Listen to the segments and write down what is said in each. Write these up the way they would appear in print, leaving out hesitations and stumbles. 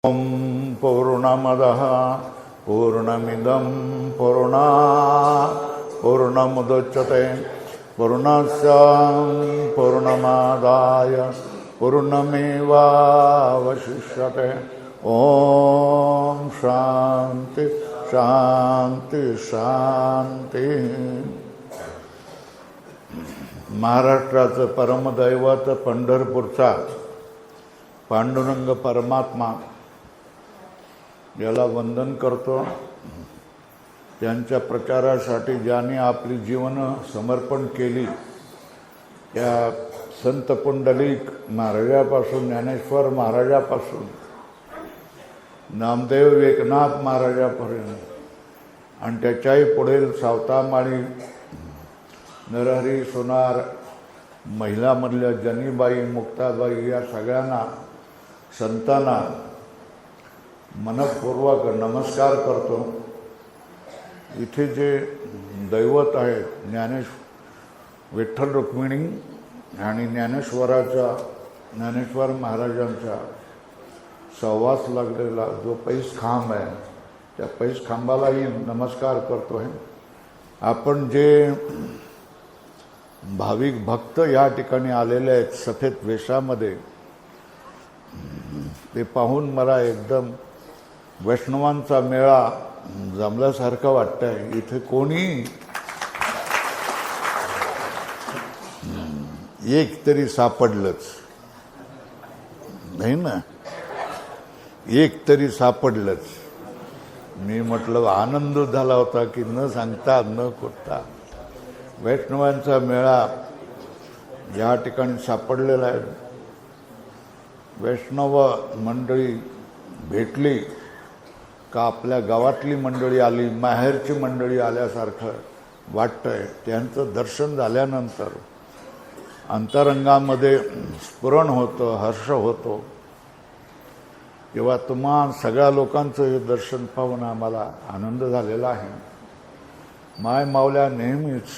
ओम पूर्णमदः पूर्णमिदं पूर्णमुदच्यते पूर्णस्य पूर्णमादाय पूर्णमेवावशिष्यते। ओम शांति शांति शांति। महाराष्ट्राचं परमदैवत पंढरपूरचा पांडुरंग परमात्मा याला वंदन करतो। त्यांच्या प्रचारासाठी ज्यांनी आपली जीवन समर्पण केली त्या संत पुंडलिक महाराजापासून ज्ञानेश्वर महाराजापासून नामदेव एकनाथ महाराजापर्यंत आणि त्याच्याही पुढील सावतामाळी नरहरी सोनार महिलामधल्या जनीबाई मुक्ताबाई या सगळ्यांना संतांना मनपूर्वक नमस्कार करतो। इथे जे दैवत आहेत विठ्ठल रुक्मिणी आणि ज्ञानेश्वर महाराजांचा सहवास लागलेला जो पैस खांब आहे त्या पैस खांबालाही नमस्कार करतो आहे। आपण जे भाविक भक्त या ठिकाणी आलेले आहेत सफेद वेशामध्ये ते पाहून मला एकदम वैष्णवांचा मेळा जमल्यासारखं वाटतंय। इथे कोणी एक तरी सापडलंच नाही ना, एक तरी सापडलंच। मी म्हटलं आनंद झाला होता की न सांगता न करता वैष्णवांचा मेळा या ठिकाणी सापडलेला आहे। वैष्णव मंडळी भेटली का आपल्या गावातली मंडळी आली, माहेरची मंडळी आल्यासारखं वाटतंय। त्यांचं दर्शन झाल्यानंतर अंतरंगामध्ये स्फुरण होतं, हर्ष होतो। तेव्हा तुम्हा सगळ्या लोकांचं हे दर्शन पाहून आम्हाला आनंद झालेला आहे। माय माऊल्या नेहमीच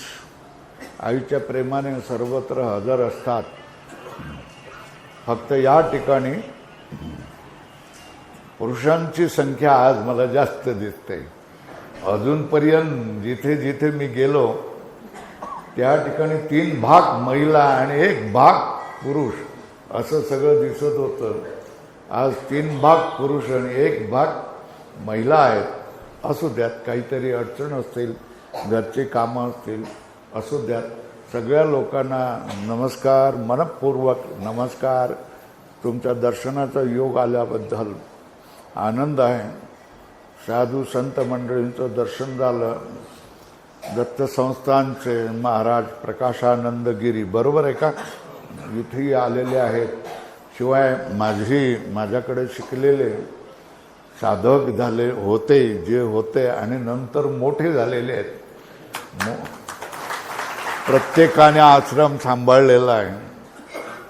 आईच्या प्रेमाने सर्वत्र हजर असतात। फक्त या ठिकाणी पुरुषांची संख्या आज मला जास्त दिसते। अजूनपर्यंत जिथे जिथे मी गेलो त्या ठिकाणी 3 भाग महिला आणि 1 भाग पुरुष असं सगळं दिसत होतं। आज 3 भाग पुरुष आणि 1 भाग महिला आहेत। असू द्यात, काहीतरी अडचण असतील, घरची कामं असतील, असू द्यात। सगळ्या लोकांना नमस्कार, मनपूर्वक नमस्कार। तुमच्या दर्शनाचा योग आल्याबद्दल आनंद आहे। साधू संत मंडळींचं दर्शन झालं। दत्त संस्थानचे महाराज प्रकाशानंद गिरी बरोबर आहे का, इथेही आलेले आहेत। शिवाय माझ्याकडे शिकलेले साधक झाले होते जे होते आणि नंतर मोठे झालेले आहेत। प्रत्येकाने आश्रम सांभाळलेला आहे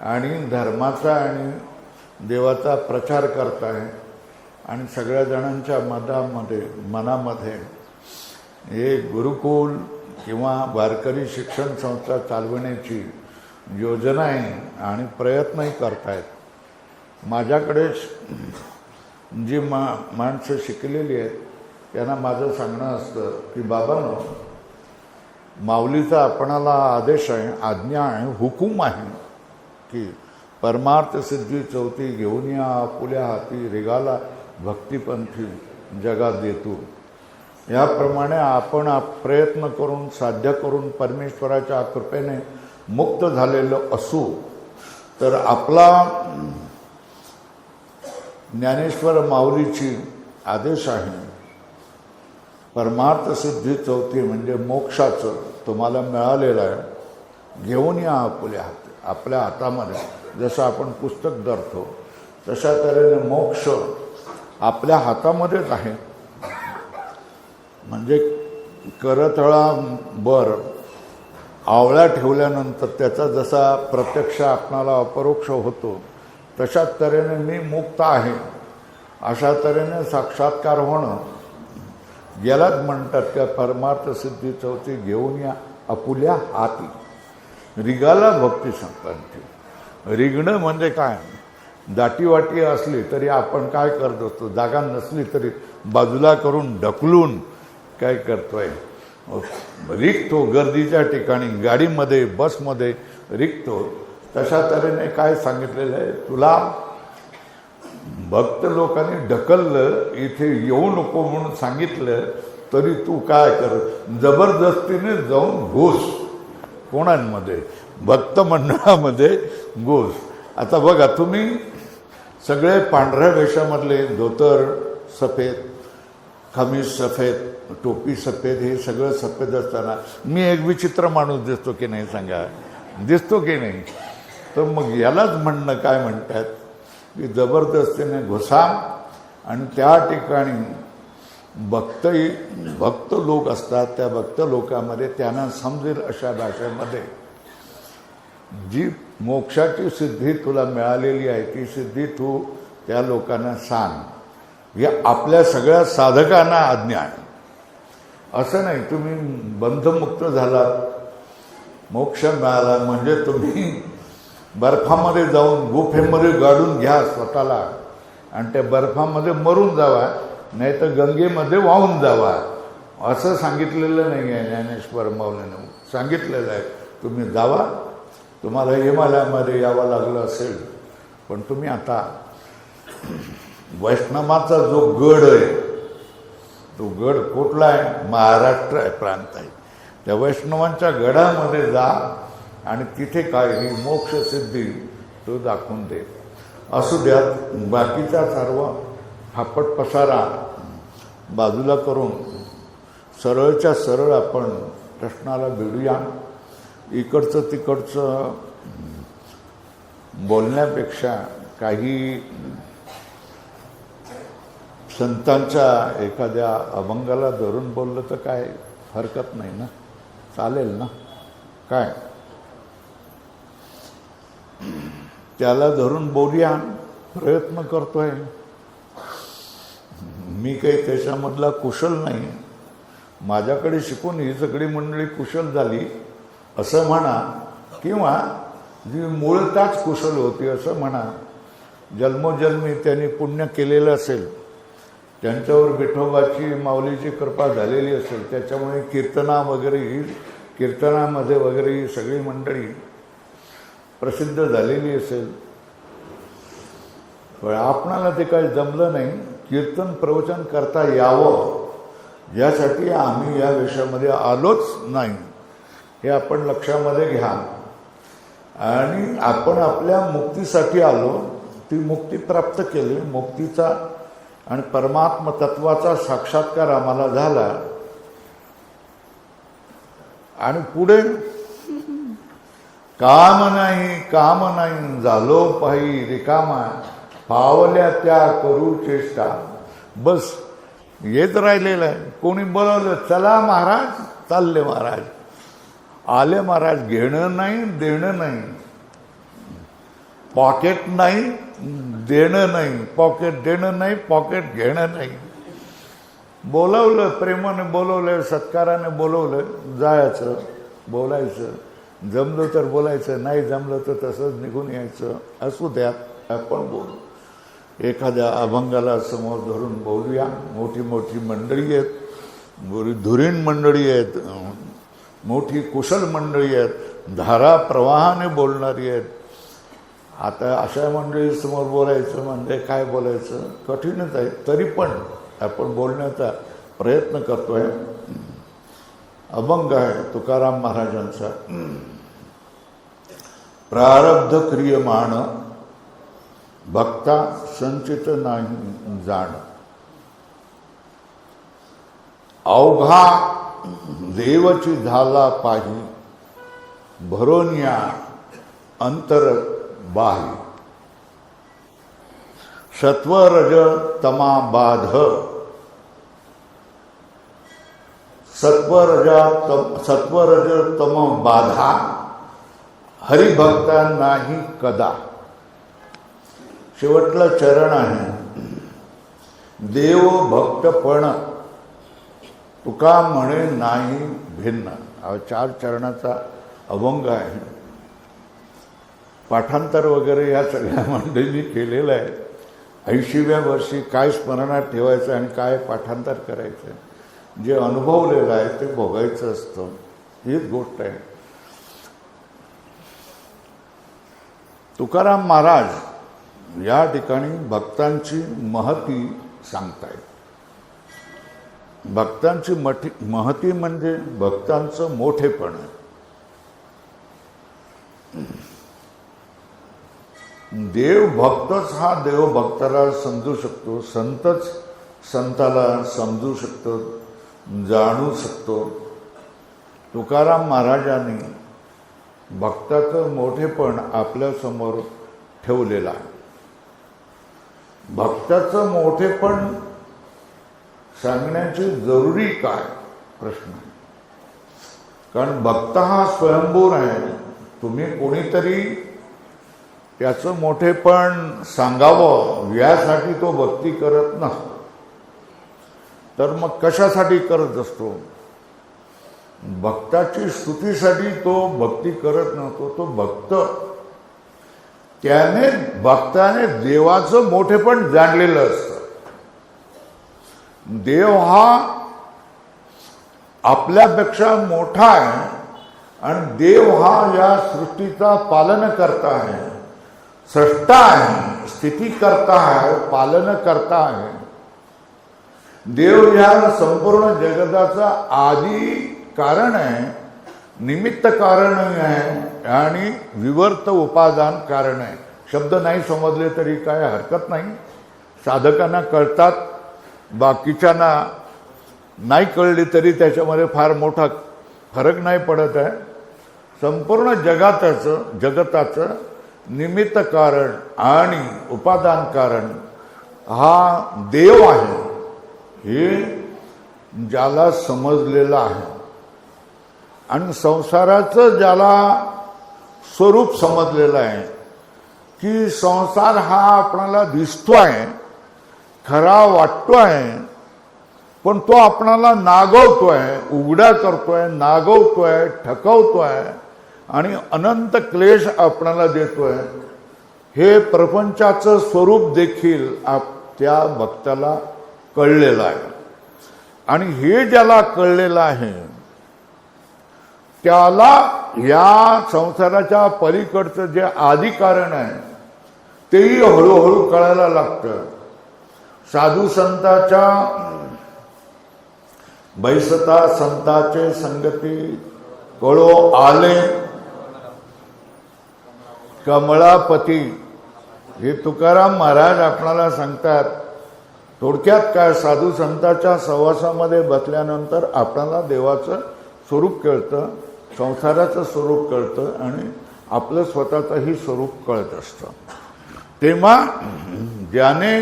आणि धर्माचा आणि देवाचा प्रचार करत आहे आणि सगळ्या जणांच्या मनामध्ये हे गुरुकुल किंवा वारकरी शिक्षण संस्था चालवण्याची योजना आहे आणि प्रयत्नही करतायत। माझ्याकडे जी माणसं शिकलेली आहेत त्यांना माझं सांगणं असतं की बाबांनो, माऊलीचा आपणाला आदेश आहे, आज्ञा आहे, हुकूम आहे की परमार्थ सिद्धी चौथी घेऊन या आपुल्या हाती, रेगाला भक्तिपंथी जगात देतो। याप्रमाणे आपण प्रयत्न करून साध्य करून परमेश्वराच्या कृपेने मुक्त झालेलो असू तर आपला ज्ञानेश्वर माऊलीची आदेश आहे परमार्थ सिद्धी चौथी म्हणजे मोक्षाचं तुम्हाला मिळालेलं आहे, घेऊन या आपुल्या हाती। आपल्या हातामध्ये जसं आपण पुस्तक धरतो तशा तऱ्हेने मोक्ष आपल्या हातामध्येच आहे। म्हणजे करतळावर आवळा ठेवल्यानंतर त्याचा जसा प्रत्यक्ष आपणाला अपरोक्ष होतो तशाच तऱ्हेने मी मुक्त आहे अशा तऱ्हेने साक्षात्कार होणं यालाच म्हणतात का परमार्थ सिद्धी चौथी घेऊन या आपुल्या हाती, रिगाला भक्ती संपांती। रिगणं म्हणजे काय, दाटीवाटी असली तरी आपण काय करत असतो, जागा नसली तरी बाजूला करून ढकलून काय करतोय, रिकतो गर्दीच्या ठिकाणी, गाडीमध्ये बसमध्ये रिकतो. तशा तऱ्हेने काय सांगितलेलं आहे, तुला भक्त लोकांनी ढकललं, इथे येऊ नको म्हणून सांगितलं, तरी तू काय कर, जबरदस्तीने जाऊन घुस. कोणांमध्ये? भक्त मंडळामध्ये घुस. आता बघा, तुम्ही सगळे पांढऱ्या वेशामधले, धोतर सफेद, खमीस सफेद, टोपी सफेद, हे सगळं सफेद असताना मी एक विचित्र माणूस दिसतो की नाही सांगा? दिसतो की नाही? तर मग यालाच म्हणणं काय म्हणतात की जबरदस्तीने घुसा आणि त्या ठिकाणी भक्त लोक असतात, त्या भक्त लोकांमध्ये त्यांना समजेल अशा भाषेमध्ये जी मोक्षाची सिद्धी तुला मिळालेली आहे ती सिद्धी तू त्या लोकांना सांग. हे आपल्या सगळ्या साधकांना आज्ञा आहे. असं नाही तुम्ही बंधमुक्त झालात, मोक्ष मिळाला म्हणजे तुम्ही बर्फामध्ये जाऊन गुफेमध्ये गाडून घ्या स्वतःला आणि त्या बर्फामध्ये मरून जावा, नाही तर गंगेमध्ये वाहून जावा, असं सांगितलेलं नाही आहे. ज्ञानेश्वर माऊलीने सांगितलेलं आहे तुम्ही जावा. तुम्हाला हिमालयामध्ये यावं लागलं असेल, पण तुम्ही आता वैष्णवाचा जो गड आहे, तो गड कुठला आहे? महाराष्ट्र आहे, प्रांत आहे. त्या वैष्णवांच्या गडामध्ये जा आणि तिथे काय ही मोक्षसिद्धी तो दाखवून दे. असू द्यात, बाकीचा सर्व फापट पसारा बाजूला करून सरळच्या सरळ आपण प्रश्नाला भिडूया. इकडचं तिकडचं बोलण्यापेक्षा काही संतांच्या एखाद्या अभंगाला धरून बोललं तर काय हरकत नाही ना, चालेल ना? काय त्याला धरून बोलूया, प्रयत्न करतोय. मी काही त्याच्यामधला कुशल नाही. माझ्याकडे शिकून ही सगळी मंडळी कुशल झाली असं म्हणा, किंवा जी मूळताच कुशल होती असं म्हणा. जन्मोजन्मी त्यांनी पुण्य केलेलं असेल, त्यांच्यावर विठोबाची माऊलीची कृपा झालेली असेल, त्याच्यामुळे कीर्तनामध्ये वगैरे ही सगळी मंडळी प्रसिद्ध झालेली असेल. पण आपणाला ते काही जमलं नाही. कीर्तन प्रवचन करता यावं यासाठी आम्ही या विषयामध्ये आलोच नाही, हे आपण लक्षामध्ये घ्या. आणि आपण आपल्या मुक्तीसाठी आलो, ती मुक्ती प्राप्त केली, मुक्तीचा आणि परमात्म तत्वाचा साक्षात्कार आम्हाला झाला. आणि पुढे काम नाही झालो पायी रिकामा, पावल्या त्या करू चेष्टा. बस येत राहिलेलं आहे. कोणी बोलवलं, चला महाराज, चालले महाराज, आले महाराज. घेणं नाही, देणं नाही, पॉकेट नाही, देणं नाही, पॉकेट देणं नाही, पॉकेट घेणं नाही. बोलवलं, प्रेमाने बोलवलं, सत्काराने बोलवलं, जायचं, बोलायचं. जमलं तर बोलायचं, नाही जमलं तर तसंच निघून यायचं. असू द्यात, आपण बोलू. एखाद्या अभंगाला समोर धरून बोलूया. मोठी मोठी मंडळी आहेत, धुरीण मंडळी आहेत, मोठी कुशल मंडळी आहेत, धारा प्रवाहाने बोलणारी आहेत. आता अशा मंडळी समोर बोलायचं म्हणजे काय बोलायचं, कठीणच आहे. तरी पण आपण बोलण्याचा प्रयत्न करतोय. अभंग आहे तुकाराम महाराजांचा. प्रारब्ध क्रियमाण भक्ता संचित नाही जाण, अवघा देवची झाला पाही, भरोनिया अंतर बाही. सत्वरज तमा बाध, सत्वरज तम बाधा, हरिभक्ता नाही कदा. शेवटलं चरण आहे. देव भक्तपण तुका म्हणे नाही भिन्न. हा 4 चरणाचा अभंग आहे. पाठांतर वगैरे या सगळ्या मंडळींनी केलेलं आहे. 80व्या वर्षी काय स्मरणात ठेवायचं आणि काय पाठांतर करायचं, जे अनुभवलेलं आहे ते भोगायचं असतं. हीच गोष्ट आहे. तुकाराम महाराज या ठिकाणी भक्तांची महती सांगतायत. भक्तांची महती म्हणजे भक्तांचं मोठेपण. देव भक्तच हा देव भक्ताला समजू शकतो, संतच संताला समजू शकतो, जाणू शकतो. तुकाराम महाराजांनी भक्ताचं मोठेपण आपल्या समोर ठेवलेलं आहे. भक्ताचं मोठेपण सांगण्याची जरुरी काय प्रश्न आहे. कारण भक्त हा स्वयंभू आहे. तुम्ही कोणीतरी त्याचं मोठेपण सांगावं यासाठी तो भक्ती करत नसतो. तर मग कशासाठी करत असतो? भक्ताची स्तुतीसाठी तो भक्ती करत नसतो. तो भक्त भक्ताने देवाचं मोठेपण जाणलेलं असतं. देव हा आपल्यापेक्षा मोठा आहे आणि देव हा या सृष्टीचा पालनकर्ता आहे, स्रष्टा आहे, स्थितीकर्ता आहे, पालनकर्ता आहे. देव या संपूर्ण जगताचा आदी कारण आहे, निमित्त कारण आहे आणि विवर्त उपादान कारण आहे. शब्द नाही समजले तरी काय हरकत नाही. साधकांना कळतात, बाकीच्यांना नाही कळली तरी त्याच्यामध्ये फार मोठा फरक नाही पडत आहे. संपूर्ण जगताचं निमित्त कारण आणि उपादान कारण हा देव आहे, हे ज्याला समजलेलं आहे. आणि संसाराचं ज्याला स्वरूप समजलेलं आहे की संसार हा आपणाला दिसतोय, खरा वाटतोय, पण तो आपणाला नागवतोय, उघडा करतोय, नागवतोय, ठकवतोय आणि अनंत क्लेश आपणाला देतोय. हे प्रपंचाचं स्वरूप देखील त्या भक्ताला कळलेलं आहे. आणि हे ज्याला कळलेलं आहे त्याला या संसाराच्या पलीकडचं जे आदी कारण आहे तेही हळूहळू कळायला लागतं. साधू संताच्या बैसता संताचे संगती कळो आले कमळापती, हे तुकाराम महाराज आपणाला सांगतात. थोडक्यात काय, साधू संतांच्या सहवासामध्ये बसल्यानंतर आपल्याला देवाचं स्वरूप कळतं, संसाराचं स्वरूप कळतं आणि आपलं स्वतःचंही स्वरूप कळत असतं. तेव्हा ज्याने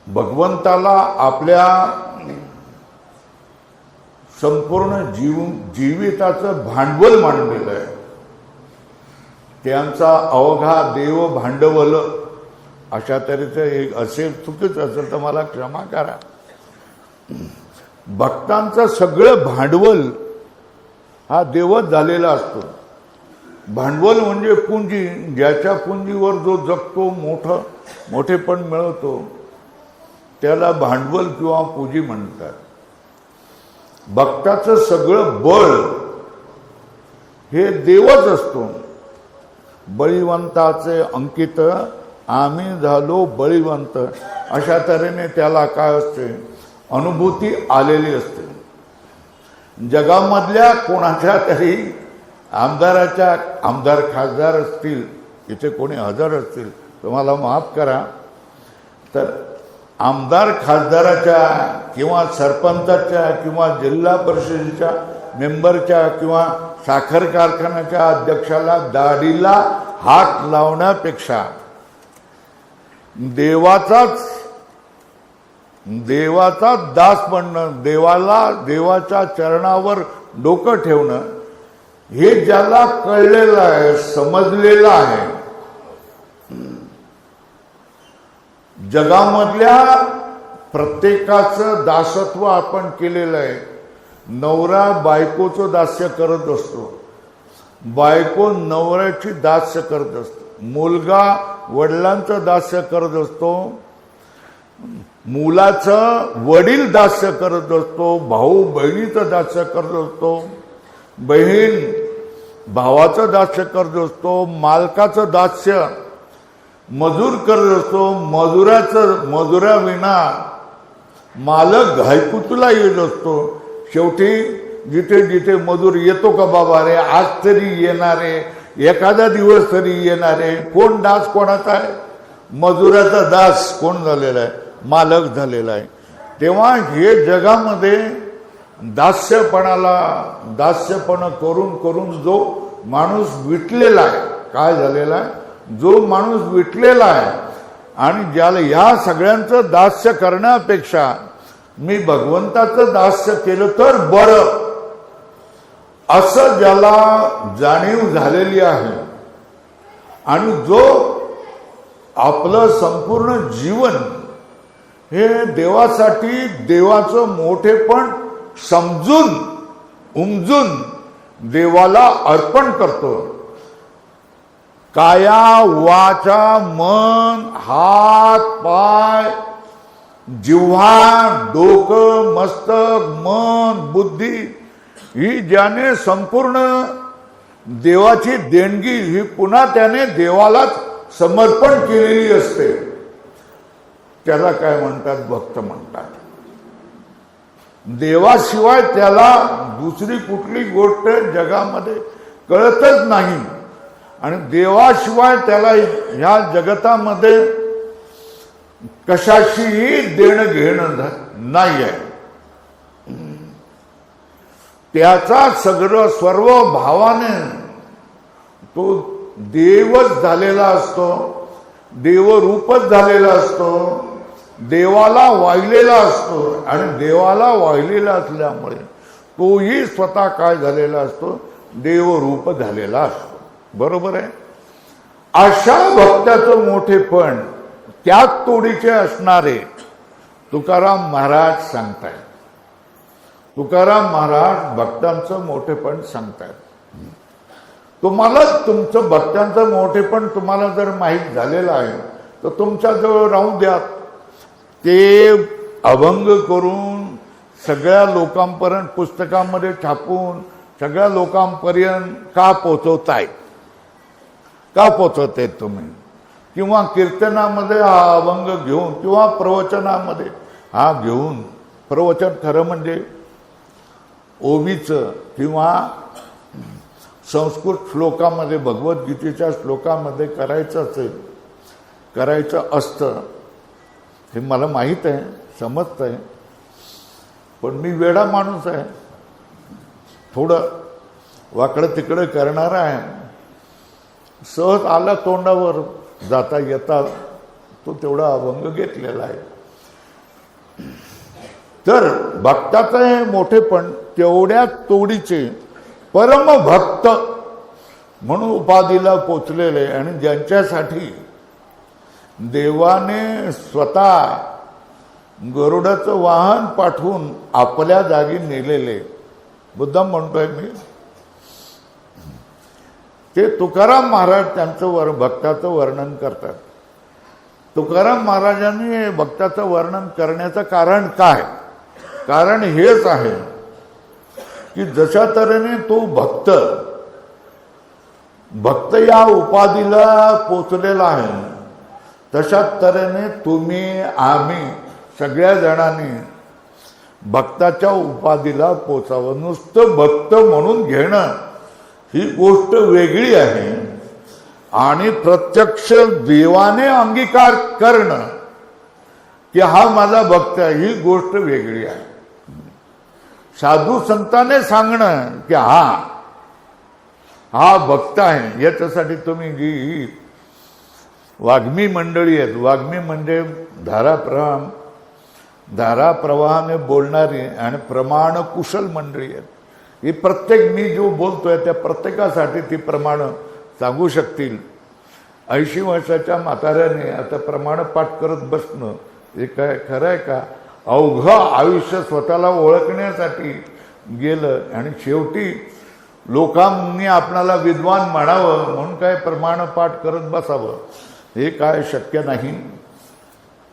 भगवंताला आपल्या संपूर्ण जीविताचं भांडवल मांडलेलं आहे, त्यांचा अवघा देव भांडवल, अशा तऱ्हेचं एक असेल, चुकीचं असेल तर मला क्षमा करा. भक्तांचं सगळं भांडवल हा देवच झालेला असतो. भांडवल म्हणजे पुंजी, ज्याच्या पुंजीवर जो जगतो, मोठेपण मिळवतो त्याला भांडवल किंवा पुंजी म्हणतात. भक्ताचं सगळं बळ हे देवच असतो. बळीवंताचे अंकित आम्ही झालो बळीवंत, अशा तऱ्हेने त्याला काय असते, अनुभूती आलेली असते. जगामधल्या कोणाच्या तरी आमदार खासदार असतील, इथे कोणी हजर असतील तुम्हाला माफ करा, तर आमदार खासदाराच्या किंवा सरपंचाच्या किंवा जिल्हा परिषदेच्या मेंबरच्या किंवा साखर कारखान्याच्या अध्यक्षाला दाढीला हात लावण्यापेक्षा देवाचा दास बनणं, देवाच्या चरणावर डोकं ठेवणं, हे ज्याला कळलेलं आहे, समजलेलं आहे. जगामधल्या प्रत्येकाचं दासत्व आपण केलेलं आहे. नवरा बायकोचं दास्य करत असतो, बायको नवऱ्याची दास्य करत असते, मुलगा वडिलांचं दास्य करत असतो, मुलाचं वडील दास्य करत असतो, भाऊ बहिणीचं दास्य करत असतो, बहीण भावाचं दास्य करत असतो, मालकाचं दास्य मजूर करत असतो, मजुराविना मालक घायकुतला येत असतो. शेवटी जिथे जिथे मजूर येतो का बाबा रे, आज तरी येणारे, एखादा दिवस तरी येणारे, कोण दास कोणाचा आहे? मजुराचा दास कोण झालेला आहे? मालक झालेला आहे. तेव्हा हे जगामध्ये दास्यपणा करून करून जो माणूस विटलेला आहे, काय झालेला आहे? जो माणूस विटलेला आहे आणि ज्याला या सगळ्यांचं दास्य करण्यापेक्षा मी भगवंताचं दास्य केलं तर बरं, असं ज्याला जाणीव झालेली आहे आणि जो आपलं संपूर्ण जीवन हे देवासाठी, देवाचं मोठेपण समजून उमजून देवाला अर्पण करतो. काया वाचा मन हात पाय जिव्हा डोकं मस्तक मन बुद्धी ही ज्याने संपूर्ण देवाची देणगी ही पुन्हा त्याने देवालाच समर्पण केलेली असते, त्याला काय म्हणतात? भक्त म्हणतात. देवाशिवाय त्याला दुसरी कुठली गोष्ट जगामध्ये कळतच नाही आणि देवाशिवाय त्याला ह्या जगतामध्ये कशाशीही देणं घेणं नाही आहे. त्याचा सगळं सर्व भावाने तो देवच झालेला असतो, देवरूपच झालेला असतो, देवाला वाहिलेला असतो आणि देवाला वाहिलेला असल्यामुळे तोही स्वतः काय झालेला असतो? देवरूप झालेला असतो. बरोबर आहे. अशा भक्ताचं मोठेपण त्याच तोडीचे असणारे तुकाराम महाराज सांगतायत. तुकाराम महाराज भक्तांचं मोठेपण सांगतायत. तुम्हाला तुमचं भक्तांचं मोठेपण तुम्हाला जर माहीत झालेलं आहे तर तुमच्या जवळ राहू द्या. ते अभंग करून सगळ्या लोकांपर्यंत पुस्तकामध्ये छापून सगळ्या लोकांपर्यंत का पोचवताय? का पोचवते तुम्ही? किंवा कीर्तनामध्ये हा अभंग घेऊन किंवा प्रवचनामध्ये हा घेऊन, प्रवचन खरं म्हणजे ओवीचं किंवा संस्कृत श्लोकामध्ये भगवद्गीतेच्या श्लोकामध्ये करायचं असेल, करायचं असतं, हे मला माहीत आहे, समजत आहे, पण मी वेडा माणूस आहे, थोडं वाकडं तिकडं करणारा आहे. सहज आला तोंडावर जाता येता तो तेवढा अभंग घेतलेला आहे. तर भक्ताचं हे मोठेपण तेवढ्या तोडीचे परमभक्त म्हणून उपाधीला पोचलेले आणि ज्यांच्यासाठी देवाने स्वतः गरुडाचं वाहन पाठवून आपल्या जागी नेलेले, मुद्दाम म्हणतोय मी, ते तुकाराम महाराज त्यांचं भक्ताचं वर्णन करतात. तुकाराम महाराजांनी भक्ताचं वर्णन करण्याचं कारण काय? कारण हेच आहे की जशा तऱ्हेने तो भक्त या उपाधीला पोचलेला आहे, तशा तऱ्हेने तुम्ही आम्ही सगळ्या जणांनी भक्ताच्या उपाधीला पोचावं. नुसतं भक्त म्हणून घेणं ही गोष्ट वेगळी आहे आणि प्रत्यक्ष देवाने अंगीकार करणं की हा माझा भक्त आहे, ही गोष्ट वेगळी आहे. साधू संतांने सांगणं की हा भक्त आहे, याच्यासाठी तुम्ही जी वाग्मी मंडळी आहेत, वाग्मी म्हणजे धाराप्रवाहाने बोलणारी आणि प्रमाण कुशल मंडळी आहेत. ही प्रत्येक मी जो बोलतोय त्या प्रत्येकासाठी ती प्रमाण सांगू शकतील. 80 वर्षाच्या म्हाताऱ्याने आता प्रमाण पाठ करत बसणं हे काय खरं आहे का? अवघं आयुष्य स्वतःला ओळखण्यासाठी गेलं आणि शेवटी लोकांनी आपणाला विद्वान म्हणावं म्हणून काय प्रमाणपाठ करत बसावं हे काय शक्य नाही.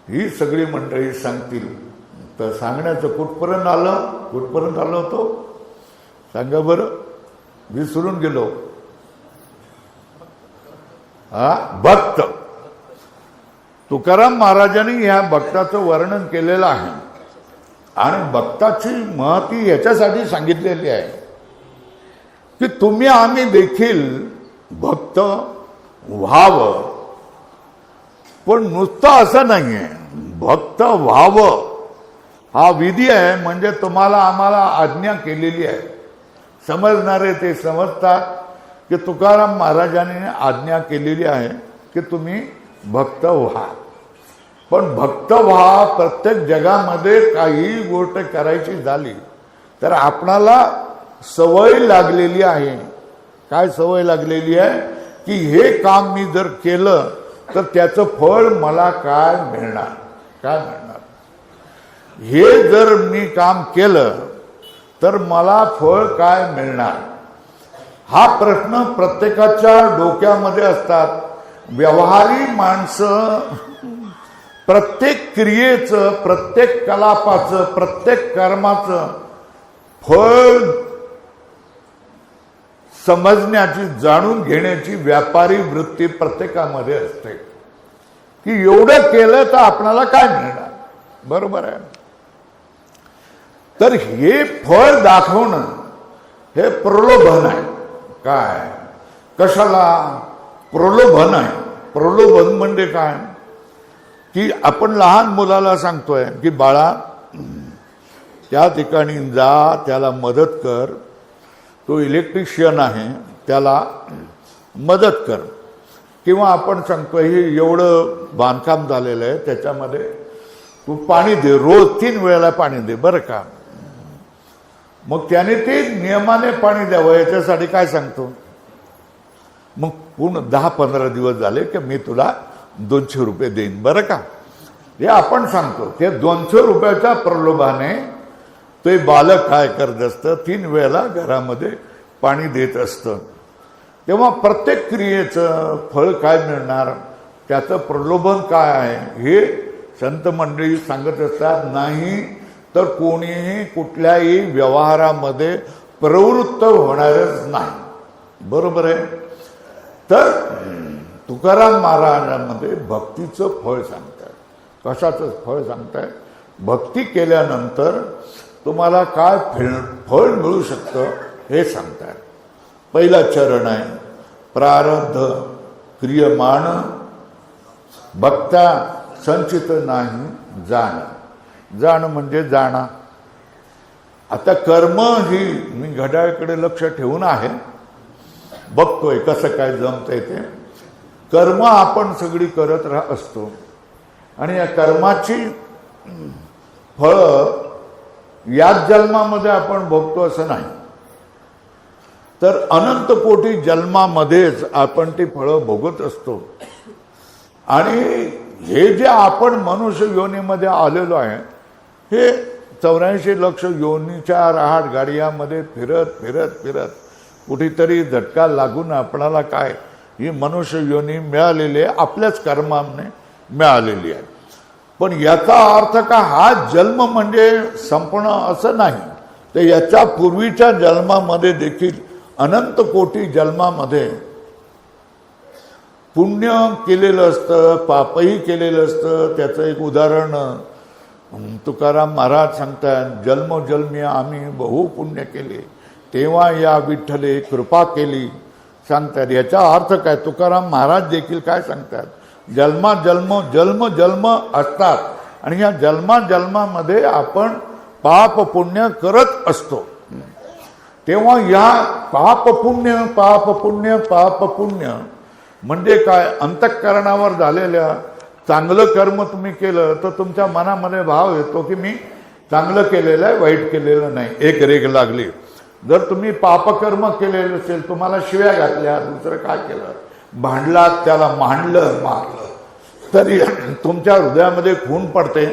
ही सगळी मंडळी सांगतील. तर सांगण्याचं कुठपर्यंत आलं होतो सांगा बरं, विसरून गेलो. भक्त. तुकाराम महाराजांनी ह्या भक्ताचं वर्णन केलेलं आहे आणि भक्ताची महती याच्यासाठी सांगितलेली आहे की तुम्ही आम्ही देखील भक्त व्हावं. पण नुसतं असं नाहीये, भक्त व्हावं हा विधी आहे. म्हणजे तुम्हाला आम्हाला आज्ञा केलेली आहे. समजणारे ते समजतात की तुकाराम महाराजांनी आज्ञा केलेली आहे की तुम्ही भक्त व्हा. पण भक्त व्हा प्रत्येक जगामध्ये काही गोष्ट करायची झाली तर आपणाला सवय लागलेली आहे. काय सवय लागलेली आहे की हे काम मी जर केलं तर त्याचं फळ मला काय मिळणार. हे जर मी काम केलं तर मला फळ काय मिळणार हा प्रश्न प्रत्येकाच्या डोक्यामध्ये असतात. व्यवहारी माणसं प्रत्येक क्रियेचं, प्रत्येक कलापाचं, प्रत्येक कर्माचं फळ समजण्याची, जाणून घेण्याची व्यापारी वृत्ती प्रत्येकामध्ये असते की एवढं केलं तर आपणाला काय मिळणार. बरोबर आहे. तर हे फळ दाखवणं हे प्रलोभन आहे. काय, कशाला प्रलोभन आहे. प्रलोभन म्हणजे काय की आपण लहान मुलाला सांगतोय की बाळा त्या ठिकाणी जा, त्याला मदत कर, तो इलेक्ट्रिशियन आहे त्याला मदत कर. किंवा आपण सांगतोय हे एवढं बांधकाम झालेलं आहे त्याच्यामध्ये तू पाणी दे, रोज 3 वेळेला पाणी दे बरं का. मग त्याने ते नियमाने पाणी द्यावं याच्यासाठी काय सांगतो. मग पूर्ण 10-15 दिवस झाले की मी तुला 200 रुपये देईन बरं का. हे आपण सांगतो. ते 200 रुपयाच्या प्रलोभाने ते बालक काय करत असतं, 3 वेळेला घरामध्ये पाणी देत असतं. तेव्हा प्रत्येक क्रियेचं फळ काय मिळणार, त्याचं प्रलोभन काय आहे हे संत मंडळी सांगत असतात. नाही तर कोणीही कुठल्याही व्यवहारामध्ये प्रवृत्त होणारच नाही. बरोबर आहे. तर तुकाराम महाराजांमध्ये भक्तीचं फळ सांगतात. कशाचं फळ सांगताय. भक्ती केल्यानंतर तुम्हाला काय फळ मिळू शकतं हे सांगतात. पहिला चरण आहे प्रारब्ध क्रियमाण भक्ता संचित नाही जाण. जाण म्हणजे जाणा. आता कर्म ही मी घड्याळकडे लक्ष ठेवून आहे, बघतोय कसं काय जमतंय ते. कर्म आपण सगळी करत असतो आणि या कर्माची फळं याच जन्मामध्ये आपण भोगतो असं नाही, तर अनंत कोटी जन्मामध्येच आपण ती फळं भोगत असतो. आणि हे जे आपण मनुष्य योनीमध्ये आलेलो आहे हे 84 लक्ष योनीच्या रहाट गाड्यामध्ये फिरत फिरत फिरत कुठेतरी झटका लागून आपणाला काय ही मनुष्य योनी मिळालेली आहे, आपल्याच कर्माने मिळालेली आहे. पण याचा अर्थ का हा जन्म म्हणजे संपणं असं नाही. तर याच्या पूर्वीच्या जन्मामध्ये देखील अनंत कोटी जन्मामध्ये पुण्य केलेलं असतं, पापही केलेलं असतं. त्याचं एक उदाहरण तुकाराम महाराज सांगतात. जन्मोजन्मी आम्ही बहु पुण्य केले तेव्हा या विठ्ठले कृपा केली सांगतात. याचा अर्थ काय. तुकाराम महाराज देखील काय सांगतात. जन्म असतात आणि या जन्मामध्ये आपण पाप पुण्य करत असतो. तेव्हा या पाप पुण्य म्हणजे काय. अंतःकरणावर झालेल्या चांगलं कर्म तुम्ही केलं तर तुमच्या मनामध्ये भाव येतो की मी चांगलं केलेलं आहे, वाईट केलेलं नाही. एक रेघ लागली. जर तुम्ही पापकर्म केलेलं असेल, तुम्हाला शिव्या घातल्या, दुसरं काय केलं, भांडलात, त्याला मारलं, तरी तुमच्या हृदयामध्ये खून पडते.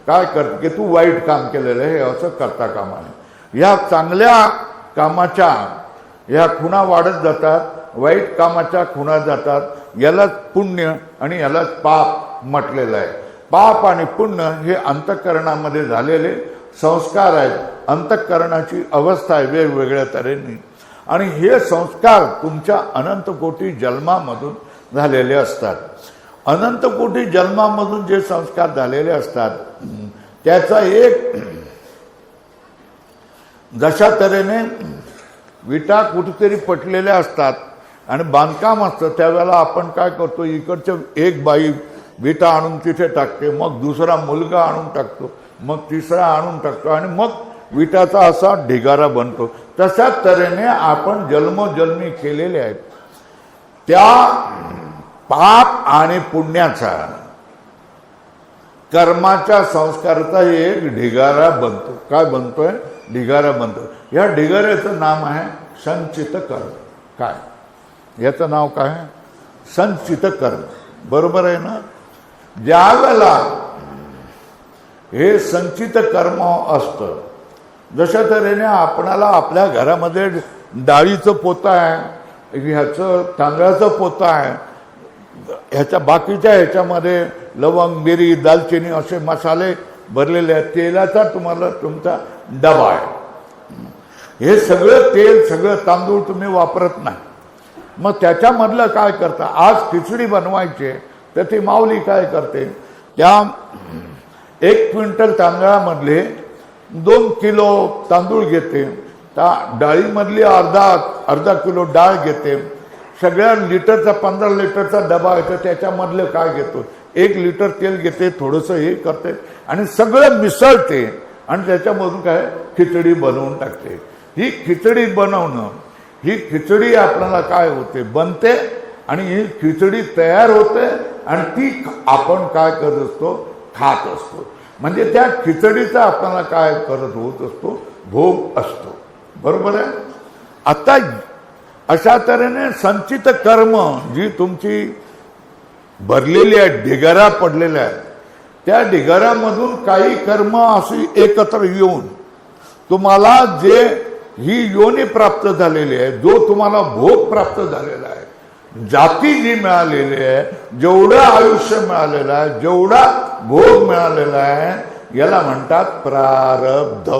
काय करते की तू वाईट काम केलेलं आहे हे असं करता कामा नये. या चांगल्या कामाच्या ह्या खुणा वाढत जातात, वाईट कामाच्या खुणा जातात. यालाच पुण्य आणि यालाच पाप म्हटलेलं आहे. पाप आणि पुण्य हे अंतःकरणामध्ये झालेले संस्कार आहेत. अंतःकरणाची अवस्था आहे वेगवेगळ्या तऱ्हेने, आणि हे संस्कार तुमच्या अनंत कोटी जन्मामधून झालेले असतात. अनंत कोटी जन्मामधून जे संस्कार झालेले असतात त्याचा एक, जशा तऱ्हेने विटा कुठेतरी पटलेल्या असतात आणि बांधकाम असतं, त्यावेळेला आपण काय करतो, इकडच्या एक बाई विटा आणून तिथे टाकते, मग दुसरा मुलगा आणून टाकतो, मग तिसरा आणून टाकतो, आणि मग विटाचा असा ढिगारा बनतो. तशाच तऱ्हेने आपण जन्मोजन्मी केलेले आहेत त्या पाप आणि पुण्याचा, कर्माच्या संस्काराचा एक ढिगारा बनतो. काय बनतोय? ढिगारा बनतो. या ढिगाऱ्याचं नाम आहे संचित कर्म. काय याचं नाव काय? संचित कर्म. बरोबर आहे ना? ज्या वेळेला हे संचित कर्म असतं, जशा तऱ्हेने आपणाला आपल्या घरामध्ये डाळीचं पोतं आहे, ह्याचं तांदळाचं पोतं आहे, ह्याच्या बाकीच्या ह्याच्यामध्ये लवंग, मिरी, दालचिनी असे मसाले भरलेले आहेत, तेलाचा तुम्हाला तुमचा डबा आहे. हे सगळं तेल, सगळं तांदूळ तुम्ही वापरत नाही. मग त्याच्यामधलं काय करता? आज खिचडी बनवायची तर ती माऊली काय करते, त्या 1 क्विंटल तांदळामधले 2 किलो तांदूळ घेते, त्या डाळीमधली अर्धा किलो डाळ घेते, सगळ्या लिटरचा 15 लिटरचा डबा येतो, त्याच्यामधलं काय घेतो, 1 लिटर तेल घेते, थोडंसं हे करते आणि सगळं मिसळते आणि त्याच्यामधून काय खिचडी बनवून टाकते. ही खिचडी बनवणं, ही खिचडी आपल्याला काय होते, बनते, आणि ही खिचडी तयार होते आणि ती आपण काय करत असतो, खात असतो. म्हणजे त्या खिचडीचा आपल्याला काय करत होत असतो, भोग असतो. बरोबर आहे? आता अशा तऱ्हेने संचित कर्म जी तुमची भरलेली आहे, ढिगारा पडलेल्या आहे, त्या ढिगाऱ्यामधून काही कर्म अशी एकत्र येऊन तुम्हाला जे ही योनी प्राप्त झालेली आहे, जो तुम्हाला भोग प्राप्त झालेला आहे, जाती जी मिळालेली आहे, जेवढं आयुष्य मिळालेलं आहे, जेवढा भोग मिळालेला आहे, याला म्हणतात प्रारब्ध.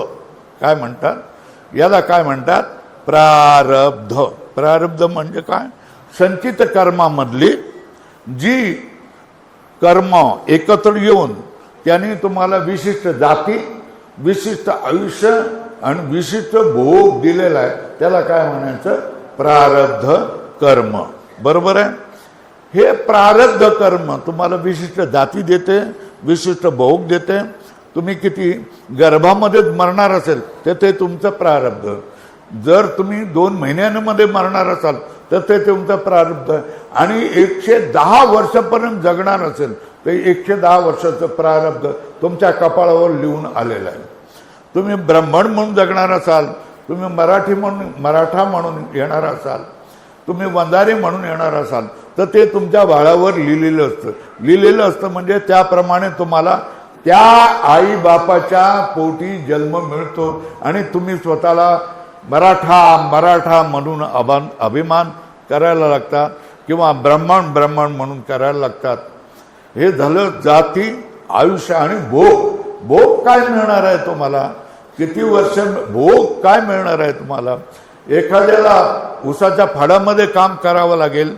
काय म्हणतात? याला काय म्हणतात? प्रारब्ध. प्रारब्ध म्हणजे काय? संचित कर्मामधली जी कर्म एकत्र येऊन त्याने तुम्हाला विशिष्ट जाती, विशिष्ट आयुष्य आणि विशिष्ट भोग दिलेला आहे, त्याला काय म्हणायचं? प्रारब्ध कर्म. बरोबर आहे? हे प्रारब्ध कर्म तुम्हाला विशिष्ट जाती देते, विशिष्ट भोग देते. तुम्ही किती गर्भामध्ये मरणार असेल तर ते तुमचं प्रारब्ध. जर तुम्ही 2 महिन्यांमध्ये मरणार असाल तर ते तुमचं प्रारब्ध. आणि 110 वर्षापर्यंत जगणार असेल तर 110 वर्षाचं प्रारब्ध तुमच्या कपाळावर लिहून आलेलं आहे. तुम्ही ब्राह्मण म्हणून जगणार असाल, तुम्ही मराठा म्हणून येणार असाल, तुम्ही वंजारी म्हणून येणार असाल तर ते तुमच्या बाळावर लिहिलेलं असतं. म्हणजे त्याप्रमाणे तुम्हाला त्या आई बापाच्या पोटी जन्म मिळतो आणि तुम्ही स्वतःला मराठा म्हणून अभिमान करायला लागतात किंवा ब्राह्मण म्हणून करायला लागतात. हे झालं जाती, आयुष्य आणि भोग. भोग काय मिळणार आहे तुम्हाला? किती वर्ष भोग काय मिळणार आहे तुम्हाला? एखाद्याला उसाच्या फाडामध्ये काम करावं लागेल,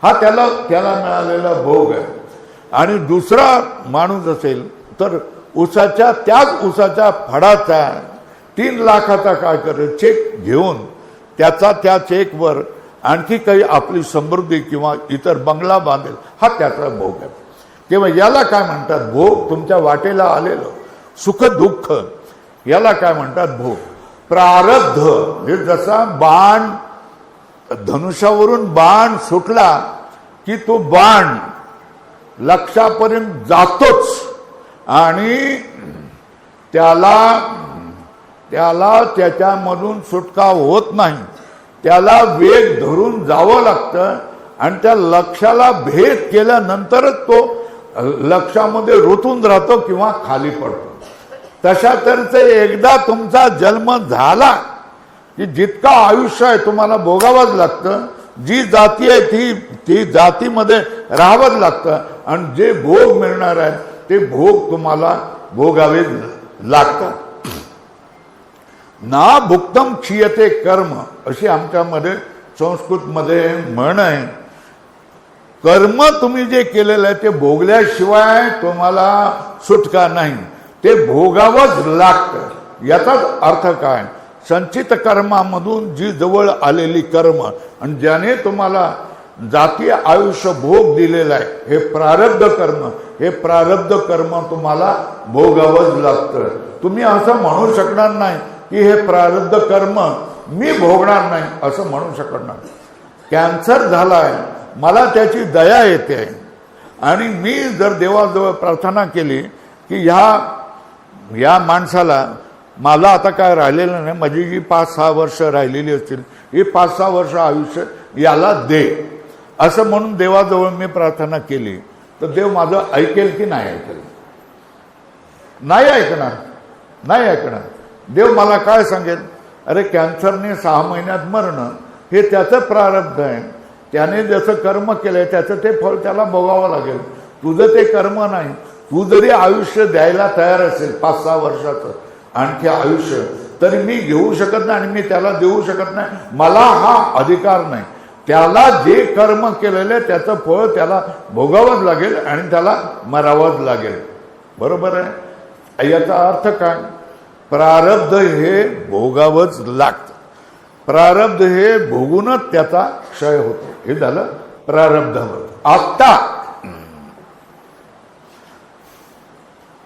हा त्याला मिळालेला भोग आहे. आणि दुसरा माणूस असेल तर त्याच उसाच्या फाडाचा 3 लाखाचा काय करेल, चेक घेऊन त्या चेकवर आणखी काही आपली समृद्धी किंवा इतर बंगला बांधेल, हा त्याचा भोग आहे. किंवा याला काय म्हणतात? भोग. तुमच्या वाटेला आलेलं सुख दुःख, याला काय म्हणतात? भोग. प्रारब्ध हे जसा बाण, धनुष्यावरून बाण सुटला की तो बाण लक्ष्यापर्यंत जातोच आणि त्याला त्याच्यामधून सुटका होत नाही. त्याला वेग धरून जावं लागतं आणि त्या लक्ष्याला भेद केल्यानंतरच तो लक्ष्यामध्ये रुतून राहतो किंवा खाली पडतो. तशा तऱ्हेचे एकदा तुमचा जन्म झाला की जितका आयुष्य आहे तुम्हाला भोगावंच लागतं, जी जाती आहे ती जातीमध्ये राहावंच लागतं, आणि जे भोग मिळणार आहे ते भोग तुम्हाला भोगावे लागतात. ना भुक्तम क्षीयते कर्म, अशी आमच्यामध्ये संस्कृतमध्ये म्हण आहे. कर्म तुम्ही जे केलेलं आहे ते भोगल्याशिवाय तुम्हाला सुटका नाही, ते भोगावंच लागतं. याचाच अर्थ काय? संचित कर्मामधून जी जवळ आलेली कर्म, आणि ज्याने तुम्हाला जातीय आयुष्य भोग दिलेला आहे, हे प्रारब्ध कर्म, हे प्रारब्ध कर्म तुम्हाला भोगावंच लागतं. तुम्ही असं म्हणू शकणार नाही की हे प्रारब्ध कर्म मी भोगणार नाही, असं म्हणू शकणार नाही. कॅन्सर झालाय, मला त्याची दया येते, आणि मी जर देवाजवळ प्रार्थना केली की या माणसाला, मला आता काय राहिलेलं नाही, माझी जी 5-6 वर्ष राहिलेली असतील, ही 5-6 वर्ष आयुष्य याला दे, असं म्हणून देवाजवळ मी प्रार्थना केली, तर देव माझं ऐकेल की नाही ऐकेल? नाही ऐकणार, नाही ऐकणार. देव मला काय सांगेल? अरे कॅन्सरने 6 महिन्यात मरणं हे त्याचं प्रारब्ध आहे, त्याने जसं कर्म केलंय त्याचं ते फळ त्याला भोगावं लागेल. तुझं ते कर्म नाही. तू जरी आयुष्य द्यायला तयार असेल 5-6 वर्षाचं आणखी आयुष्य, तरी मी घेऊ शकत नाही आणि मी त्याला देऊ शकत नाही, मला हा अधिकार नाही. त्याला जे कर्म केलेले त्याचं फळ त्याला भोगावंच लागेल आणि त्याला मरावंच लागेल. बरोबर आहे? याचा अर्थ काय? प्रारब्ध हे भोगावंच लागतं. प्रारब्ध हे भोगूनच त्याचा क्षय होतो. हे झालं प्रारब्धावर. आता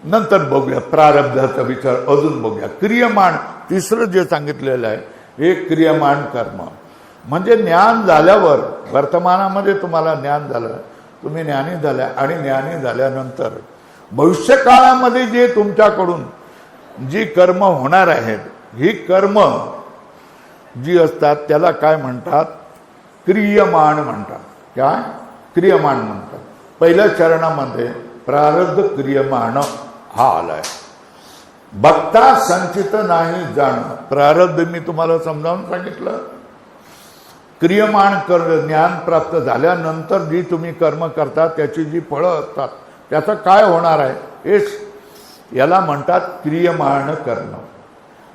नंतर बघूया प्रारब्धाचा विचार, अजून बघूया. क्रियमाण, तिसरं जे सांगितलेलं आहे हे क्रियमाण कर्म, म्हणजे ज्ञान झाल्यावर, वर्तमानामध्ये तुम्हाला ज्ञान झालं, तुम्ही ज्ञानी झाल्या, आणि ज्ञानी झाल्यानंतर भविष्यकाळामध्ये जे तुमच्याकडून जी कर्म होणार आहेत, ही कर्म जी असतात त्याला काय म्हणतात? क्रियमाण म्हणतात. काय? क्रियमाण म्हणतात. पहिल्या चरणामध्ये प्रारब्ध क्रियमाण हा आलाय. बघता संचित नाही जाण. प्रारब्ध मी तुम्हाला समजावून सांगितलं. क्रियमाण कर्म, ज्ञान प्राप्त झाल्यानंतर जी तुम्ही कर्म करता त्याची जी फळं असतात त्याचं काय होणार आहे, हे याला म्हणतात क्रियमाण कर्म.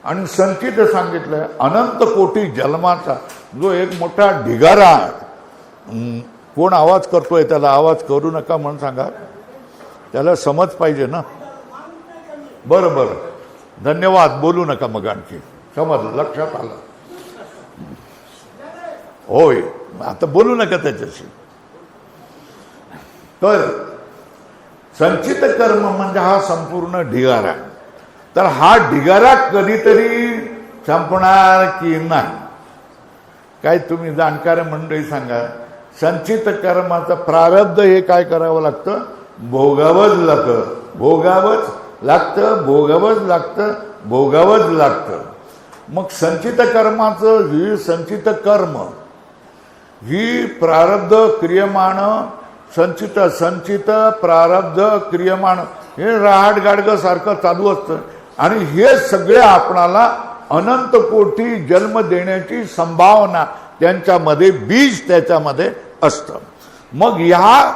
आणि संचित सांगितलंय अनंत कोटी जन्माचा जो एक मोठा ढिगारा. कोण आवाज करतोय? त्याला आवाज करू नका म्हणून सांगा, त्याला समज पाहिजे ना. बरं बरं, धन्यवाद. बोलू नका मग, आणखी समजलं, लक्षात आलं. होय, आता बोलू नका त्याच्याशी. तर संचित कर्म म्हणजे हा संपूर्ण ढिगारा. तर हा ढिगारा कधीतरी संपणार की नाही? काय तुम्ही जाणकार मंडळी सांगा. संचित कर्माचं प्रारब्ध हे काय करावं लागतं? भोगावंच लागतं, भोगावंच लागतं, भोगावंच लागतं, भोगावंच लागतं. मग संचित कर्माचं, ही संचित कर्म, ही प्रारब्ध क्रियमाण, संचित प्रारब्ध क्रियमाण, हे राहाड गाडगं सारखं चालू असतं. आणि हे सगळे आपणाला अनंत कोटी जन्म देण्याची संभावना त्यांच्यामध्ये, बीज त्याच्यामध्ये असतं. मग ह्या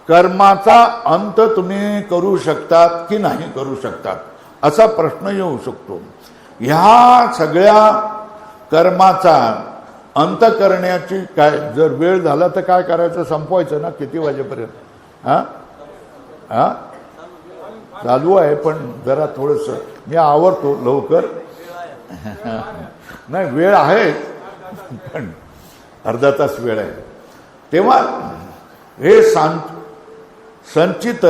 कर्माचा अंत तुम्ही करू शकतात की नाही करू शकतात, असा प्रश्न येऊ शकतो. ह्या सगळ्या कर्माचा अंत करण्याची काय, जर वेळ झाला तर काय करायचं? संपवायचं ना. किती वाजेपर्यंत? हा चालू आहे, पण जरा थोडंसं मी आवरतो लवकर. नाही, वेळ आहे, पण अर्धा तास वेळ आहे. तेव्हा हे संचित,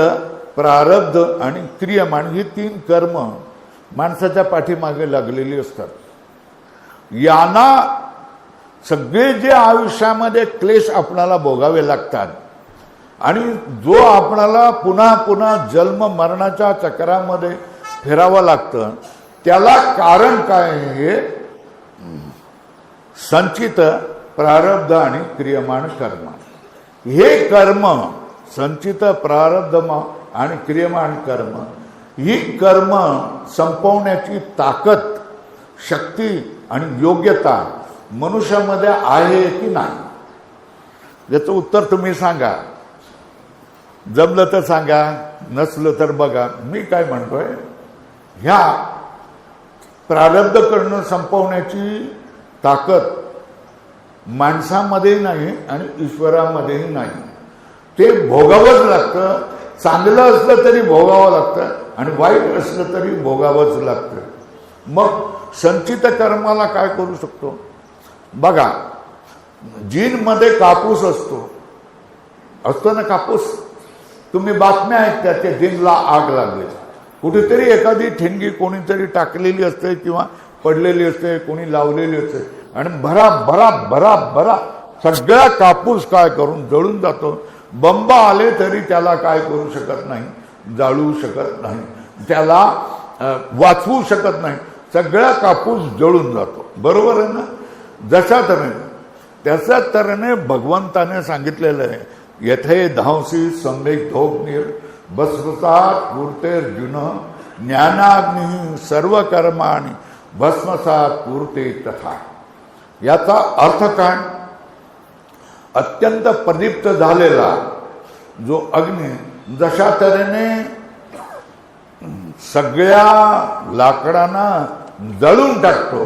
प्रारब्ध आणि क्रियमाण ही 3 कर्म माणसाच्या पाठीमागे लागलेली असतात. यांना सगळे जे आयुष्यामध्ये क्लेश आपणाला भोगावे लागतात आणि जो आपणाला पुन्हा पुन्हा जन्म मरणाच्या चक्रामध्ये फिरावं लागतं, त्याला कारण काय? हे संचित, प्रारब्ध आणि क्रियमाण कर्म. हे कर्म, संचित, प्रारब्ध आणि क्रियमाण कर्म, ही कर्म संपवण्याची ताकद, शक्ती आणि योग्यता मनुष्यामध्ये आहे की नाही याचं उत्तर तुम्ही सांगा. जमलं तर सांगा, नसलं तर बघा. मी काय म्हणतोय, ह्या प्रारब्ध करणं संपवण्याची ताकद माणसामध्येही नाही आणि ईश्वरामध्येही नाही. ते भोगावंच लागतं. चांगलं असलं तरी भोगावं लागतं आणि वाईट असलं तरी भोगावंच लागतं. मग संचित कर्माला काय करू शकतो? बघा, जीनमध्ये कापूस असतो ना कापूस. तुम्ही बातम्या ऐकता त्या जीनला आग लागली. कुठेतरी एखादी ठिणगी कोणीतरी टाकलेली असते किंवा पडलेली असते, कोणी लावलेली असते आणि भरा भरा भरा भरा सगळा कापूस काय करून जळून जातो. बंब आले तरी त्याला काय करू शकत नाही, जाळू शकत नाही, त्याला वाचवू शकत नाही. सगळा कापूस जळून जातो. बरोबर आहे ना? जशा तऱ्हेने त्याच्या तऱ्हेने भगवंताने सांगितलेलं आहे, यथे धांसी सम्यक धोग्निर भस्मसात कुर्तेर्जुन ज्ञानाग्नि सर्व कर्माणि भस्मसात कुर्ते तथा. याचा अर्थ काय? अत्यंत प्रदीप्त झालेला जो अग्नी जशा तऱ्हेने सगळ्या लाकडांना जळून टाकतो,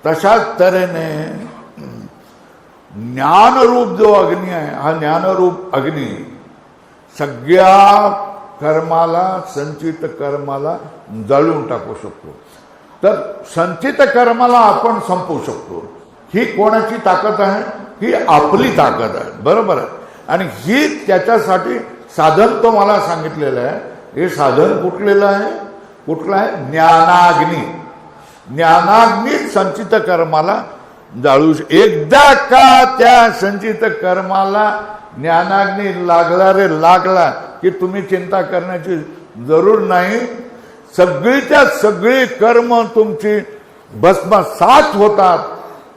तशाच तऱ्हेने ज्ञानरूप जो अग्नी आहे, हा ज्ञानरूप अग्नी सगळ्या कर्माला, संचित कर्माला जळून टाकू शकतो. तर संचित कर्माला आपण संपवू शकतो. ही कोणाची ताकद आहे? ही आपली ताकद आहे. बरोबर आहे. आणि ही त्याच्यासाठी साधन तो मला सांगितलेलं आहे. हे साधन कुठलेलं आहे? कुठलं आहे? ज्ञानाग्नी. ज्ञानाग्नीच संचित कर्माला जाळू. एकदा का त्या संचित कर्माला ज्ञानाग्नी लागला की तुम्ही चिंता करण्याची जरूर नाही. सगळीच्या सगळी कर्म तुमची भस्मसात होतात.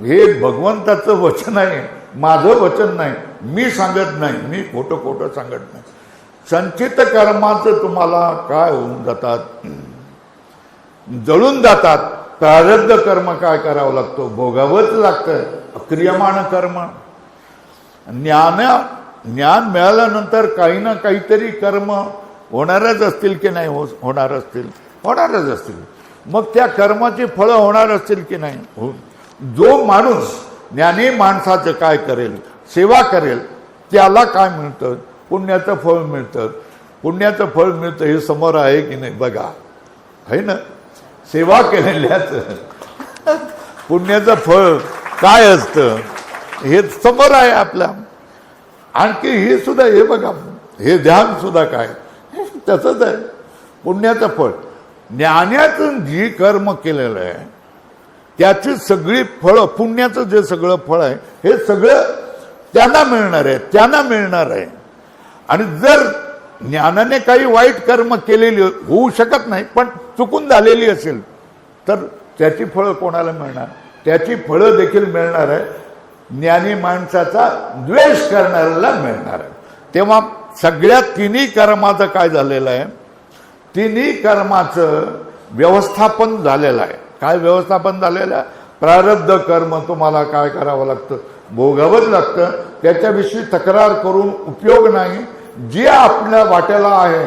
हे भगवंताचं वचन आहे, माझं वचन नाही. मी सांगत नाही, मी खोटं सांगत नाही. संचित कर्माचं तुम्हाला काय होऊन जातात? जळून जातात. प्रारब्ध कर्म काय करावं लागतं? भोगावंच लागतं. अक्रियमाण कर्म. ज्ञान मिळाल्यानंतर काही ना काहीतरी कर्म होणारच असतील की नाही? होणारच असतील. मग त्या कर्माची फळं होणार असतील की नाही? जो माणूस ज्ञानी माणसाचं काय करेल, सेवा करेल, त्याला काय मिळतं? पुण्याचं फळ मिळतं. पुण्याचं फळ मिळतं हे समोर आहे की नाही बघा, आहे ना? सेवा केलेल्याचं पुण्याचं फळ काय असतं हे समोर आहे आपल्या. आणखी हे सुद्धा, हे बघा, हे ध्यान सुद्धा काय तसंच आहे. पुण्याचं फळ, ज्ञानातून जी कर्म केलेलं आहे त्याची सगळी फळं, पुण्याचं जे सगळं फळ आहे हे सगळं त्यांना मिळणार आहे. आणि जर ज्ञानाने काही वाईट कर्म केलेली होऊ शकत नाही, पण चुकून झालेली असेल तर त्याची फळं कोणाला मिळणार? त्याची फळं देखील मिळणार आहे ज्ञानी माणसाचा द्वेष करणाऱ्याला मिळणार आहे. तेव्हा सगळ्या तिन्ही कर्माचं काय झालेलं आहे? तिन्ही कर्माचं व्यवस्थापन झालेलं आहे. काय व्यवस्थापन झालेलं आहे? प्रारब्ध कर्म तुम्हाला काय करावं लागतं? भोगावंच लागतं. त्याच्याविषयी तक्रार करून उपयोग नाही. जे आपल्या वाट्याला आहे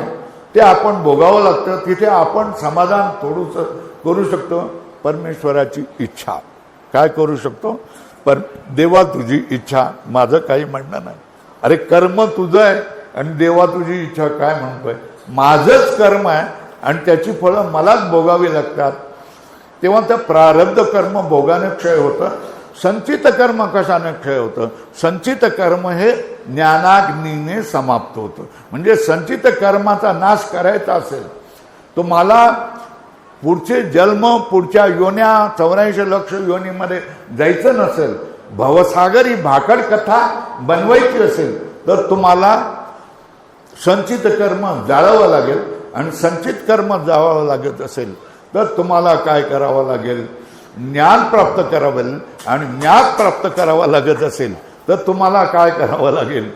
ते आपण भोगावं लागतं. तिथे आपण समाधान थोडंसं करू शकतो. परमेश्वराची इच्छा काय करू शकतो? पण देवा तुझी इच्छा, माझं काही म्हणणं नाही. अरे कर्म तुझं आहे आणि देवा तुझी इच्छा काय म्हणतोय? माझंच कर्म आहे आणि त्याची फळं मलाच भोगावी लागतात. तेव्हा त्या प्रारब्ध कर्म भोगाने क्षय होतं. संचित कर्म कशाने क्षय होतं? संचित कर्म हे ज्ञानाग्नीने समाप्त होतं. म्हणजे संचित कर्माचा नाश करायचा असेल, तुम्हाला पुढचे जन्म, पुढच्या योन्या 84 लक्ष योनीमध्ये जायचं नसेल, भवसागर ही भाकड कथा बनवायची असेल, तर तुम्हाला संचित कर्म जाळावं लागेल. आणि संचित कर्म जाळावं लागत असेल तर तुम्हाला काय करावं लागेल? ज्ञान प्राप्त करावं. आणि ज्ञान प्राप्त करावं लागत असेल तर तुम्हाला काय करावं लागेल?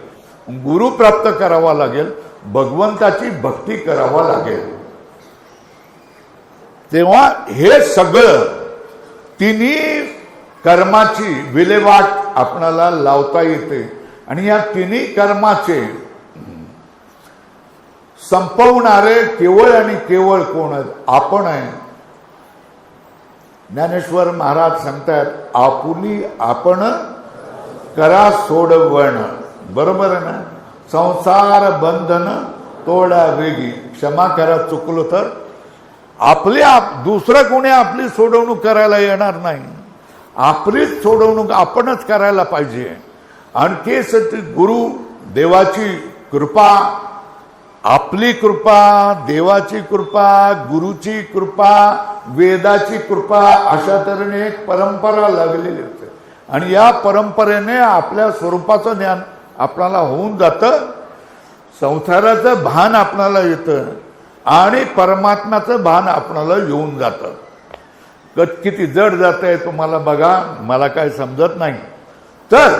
गुरु प्राप्त करावा लागेल. भगवंताची भक्ती करावा लागेल. तेव्हा हे सगळं तिन्ही कर्माची विल्हेवाट आपणाला लावता येते आणि या तिन्ही कर्माचे संपवणारे केवळ आणि केवळ कोण आहेत? आपण आहे. ज्ञानेश्वर महाराज सांगतात, आपुली आपण करा सोडवण. बरोबर आहे ना? संसार बंधन तोडा वेगी. क्षमा करा चुकलो तर. दुसरं कोणी आपली सोडवणूक करायला येणार नाही. आपलीच सोडवणूक आपणच करायला पाहिजे. आणि ते गुरु देवाची कृपा, आपली कृपा, देवाची कृपा, गुरुची कृपा, वेदाची कृपा, अशा तऱ्हेने एक परंपरा लागलेली असते. आणि या परंपरेने आपल्या स्वरूपाचं ज्ञान आपल्याला होऊन जातं, संसाराचं भान आपल्याला येतं आणि परमात्म्याचं भान आपल्याला येऊन जातं. किती जड जात आहे तुम्हाला बघा, मला काय समजत नाही. तर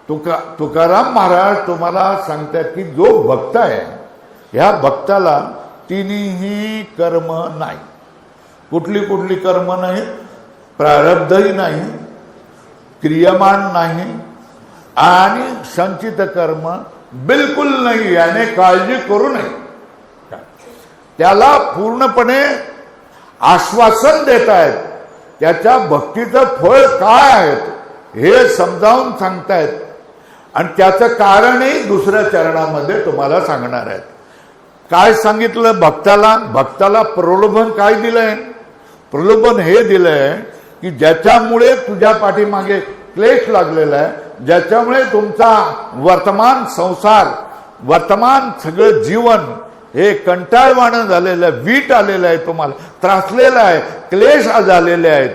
तुकाराम महाराज तुम्हाला सांगतात की जो भक्त आहे, ह्या भक्ताला तिन्ही कर्म नाही. कुठली कुठली कर्म नाही? प्रारब्धही नाही, क्रियमान नाही आणि संचित कर्म बिलकुल नाही. याने काळजी करू नये. त्याला पूर्णपणे आश्वासन देत आहेत. त्याच्या भक्तीचं फळ काय आहे हे समजावून सांगतायत आणि त्याचं कारणही दुसऱ्या चरणामध्ये तुम्हाला सांगणार आहेत. काय सांगितलं भक्ताला? भक्ताला प्रलोभन काय दिलंय? प्रलोभन हे दिलंय की ज्याच्यामुळे तुझ्या पाठीमागे क्लेश लागलेला आहे, ज्याच्यामुळे तुमचा वर्तमान संसार, वर्तमान सगळं जीवन हे कंटाळवाणं झालेलं आहे, वीट आलेलं आहे, तुम्हाला त्रासलेलं आहे, क्लेश झालेले आहेत.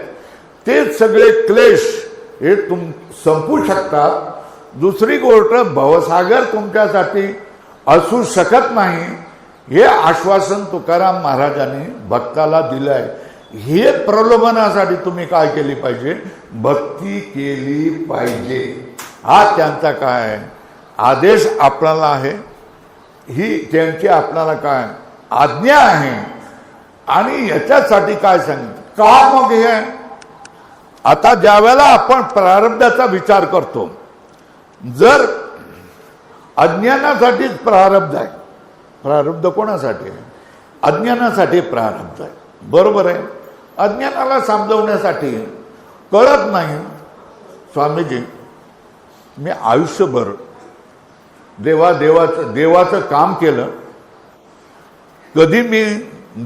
ते सगळे क्लेश हे संपू शकतात. दुसरी गोष्ट, भवसागर तुमच्यासाठी असू शकत नाही, हे आश्वासन तुकाराम महाराजांनी भक्ताला दिलं आहे. हे प्रलोभनासाठी तुम्ही काय केली पाहिजे? भक्ती केली पाहिजे. हा त्यांचा काय आदेश आपल्याला आहे, ही त्यांची आपल्याला काय आज्ञा आहे. आणि याच्यासाठी काय सांगितलं का? मग हे आता ज्यावेळेला आपण प्रारब्धाचा विचार करतो, जर अज्ञानासाठीच प्रारब्ध आहे, प्रारब्ध कोणासाठी आहे? अज्ञानासाठी प्रारब्ध आहे. बरोबर आहे. अज्ञानाला समजवण्यासाठी कळत नाही. स्वामीजी, मी आयुष्यभर देवाचं काम केलं, कधी मी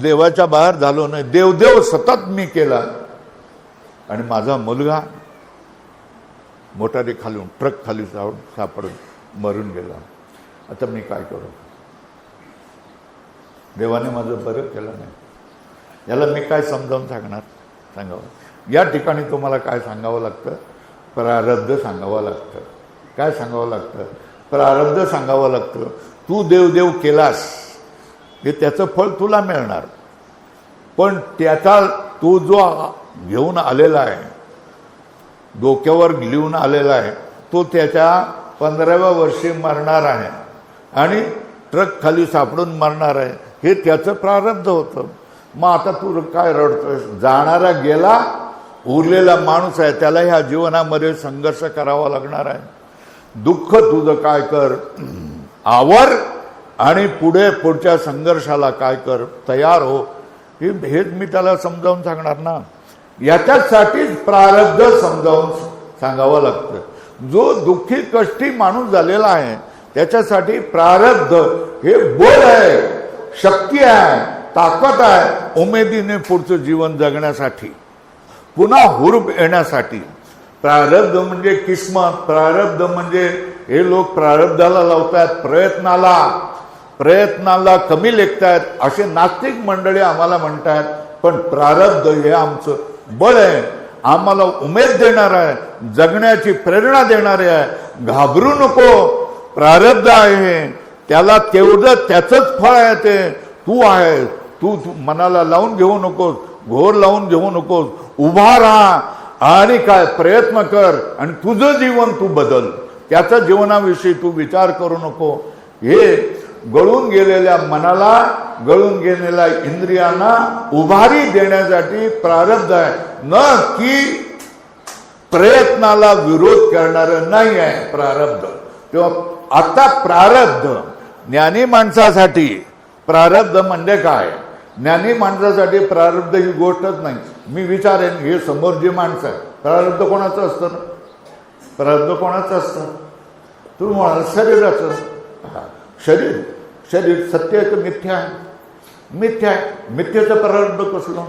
देवाच्या बाहेर झालो नाही. देवदेव सतत मी केला. आणि माझा मुलगा मोटारी खालून ट्रक खाली सापडून मरून गेला. आता मी काय करू? देवाने माझं बरं केलं नाही. याला मी काय समजावून सांगावं? या ठिकाणी तुम्हाला काय सांगावं लागतं? प्रारब्ध सांगावं लागतं. काय सांगावं लागतं? प्रारब्ध सांगावं लागतं. तू देवदेव केलास, हे त्याचं फळ तुला मिळणार. पण त्याचा तो जो घेऊन आलेला आहे, डोक्यावर लिहून आलेला आहे, तो त्याच्या 15व्या वर्षी मरणार आहे आणि ट्रक खाली सापडून मरणार आहे. हे त्याचं प्रारब्ध होतं. मग आता तू काय रडतोय? जाणारा गेला, उरलेला माणूस आहे, त्याला ह्या जीवनामध्ये संघर्ष करावा लागणार आहे. दुःख तुझं काय कर, आवर आणि पुढच्या संघर्षाला काय कर, तयार हो. हेच मी त्याला समजावून सांगणार ना. याच्यासाठीच प्रारब्ध समजावून सांगावं लागतं. जो दुःखी कष्टी माणूस झालेला आहे त्याच्यासाठी प्रारब्ध हे बळ आहे, शक्ती आहे, ताकद आहे, उमेदीने पुढचं जीवन जगण्यासाठी, पुन्हा हुरूप येण्यासाठी. प्रारब्ध म्हणजे किस्मत. प्रारब्ध म्हणजे हे लोक प्रारब्धाला लावतात, प्रयत्नाला कमी लेखतात असे नास्तिक मंडळी आम्हाला म्हणतात. पण प्रारब्ध हे आमचं बळ आहे, आम्हाला उमेद देणार आहे, जगण्याची प्रेरणा देणारे आहे. घाबरू नको. प्रारब्ध आहे, त्याला तेवढं त्याचंच फळ आहे. ते तू आहे. तू मनाला लावून घेऊ नकोस, घोर लावून घेऊ नकोस. उभा राहा आणि काय प्रयत्न कर आणि तुझं जीवन तू बदल. त्याच्या जीवनाविषयी तू विचार करू नको. हे गळून गेलेल्या मनाला, गळून गेलेल्या इंद्रियांना उभारी देण्यासाठी प्रारब्ध आहे, न की प्रयत्नाला विरोध करणारं नाही आहे प्रारब्ध. तेव्हा आता प्रारब्ध ज्ञानी माणसासाठी प्रारब्ध म्हणजे काय? ज्ञानी माणसासाठी प्रारब्ध ही गोष्टच नाही. मी विचारेन, हे समोर जे माणसं आहे, प्रारब्ध कोणाचं असतं? प्रारब्ध कोणाचं असतं? तुम्ही म्हणाल शरीराचं. शरीर शरीर सत्य आहे तर मिथ्या आहे? मिथ्या आहे. मिथ्याचं प्रारब्ध कसलं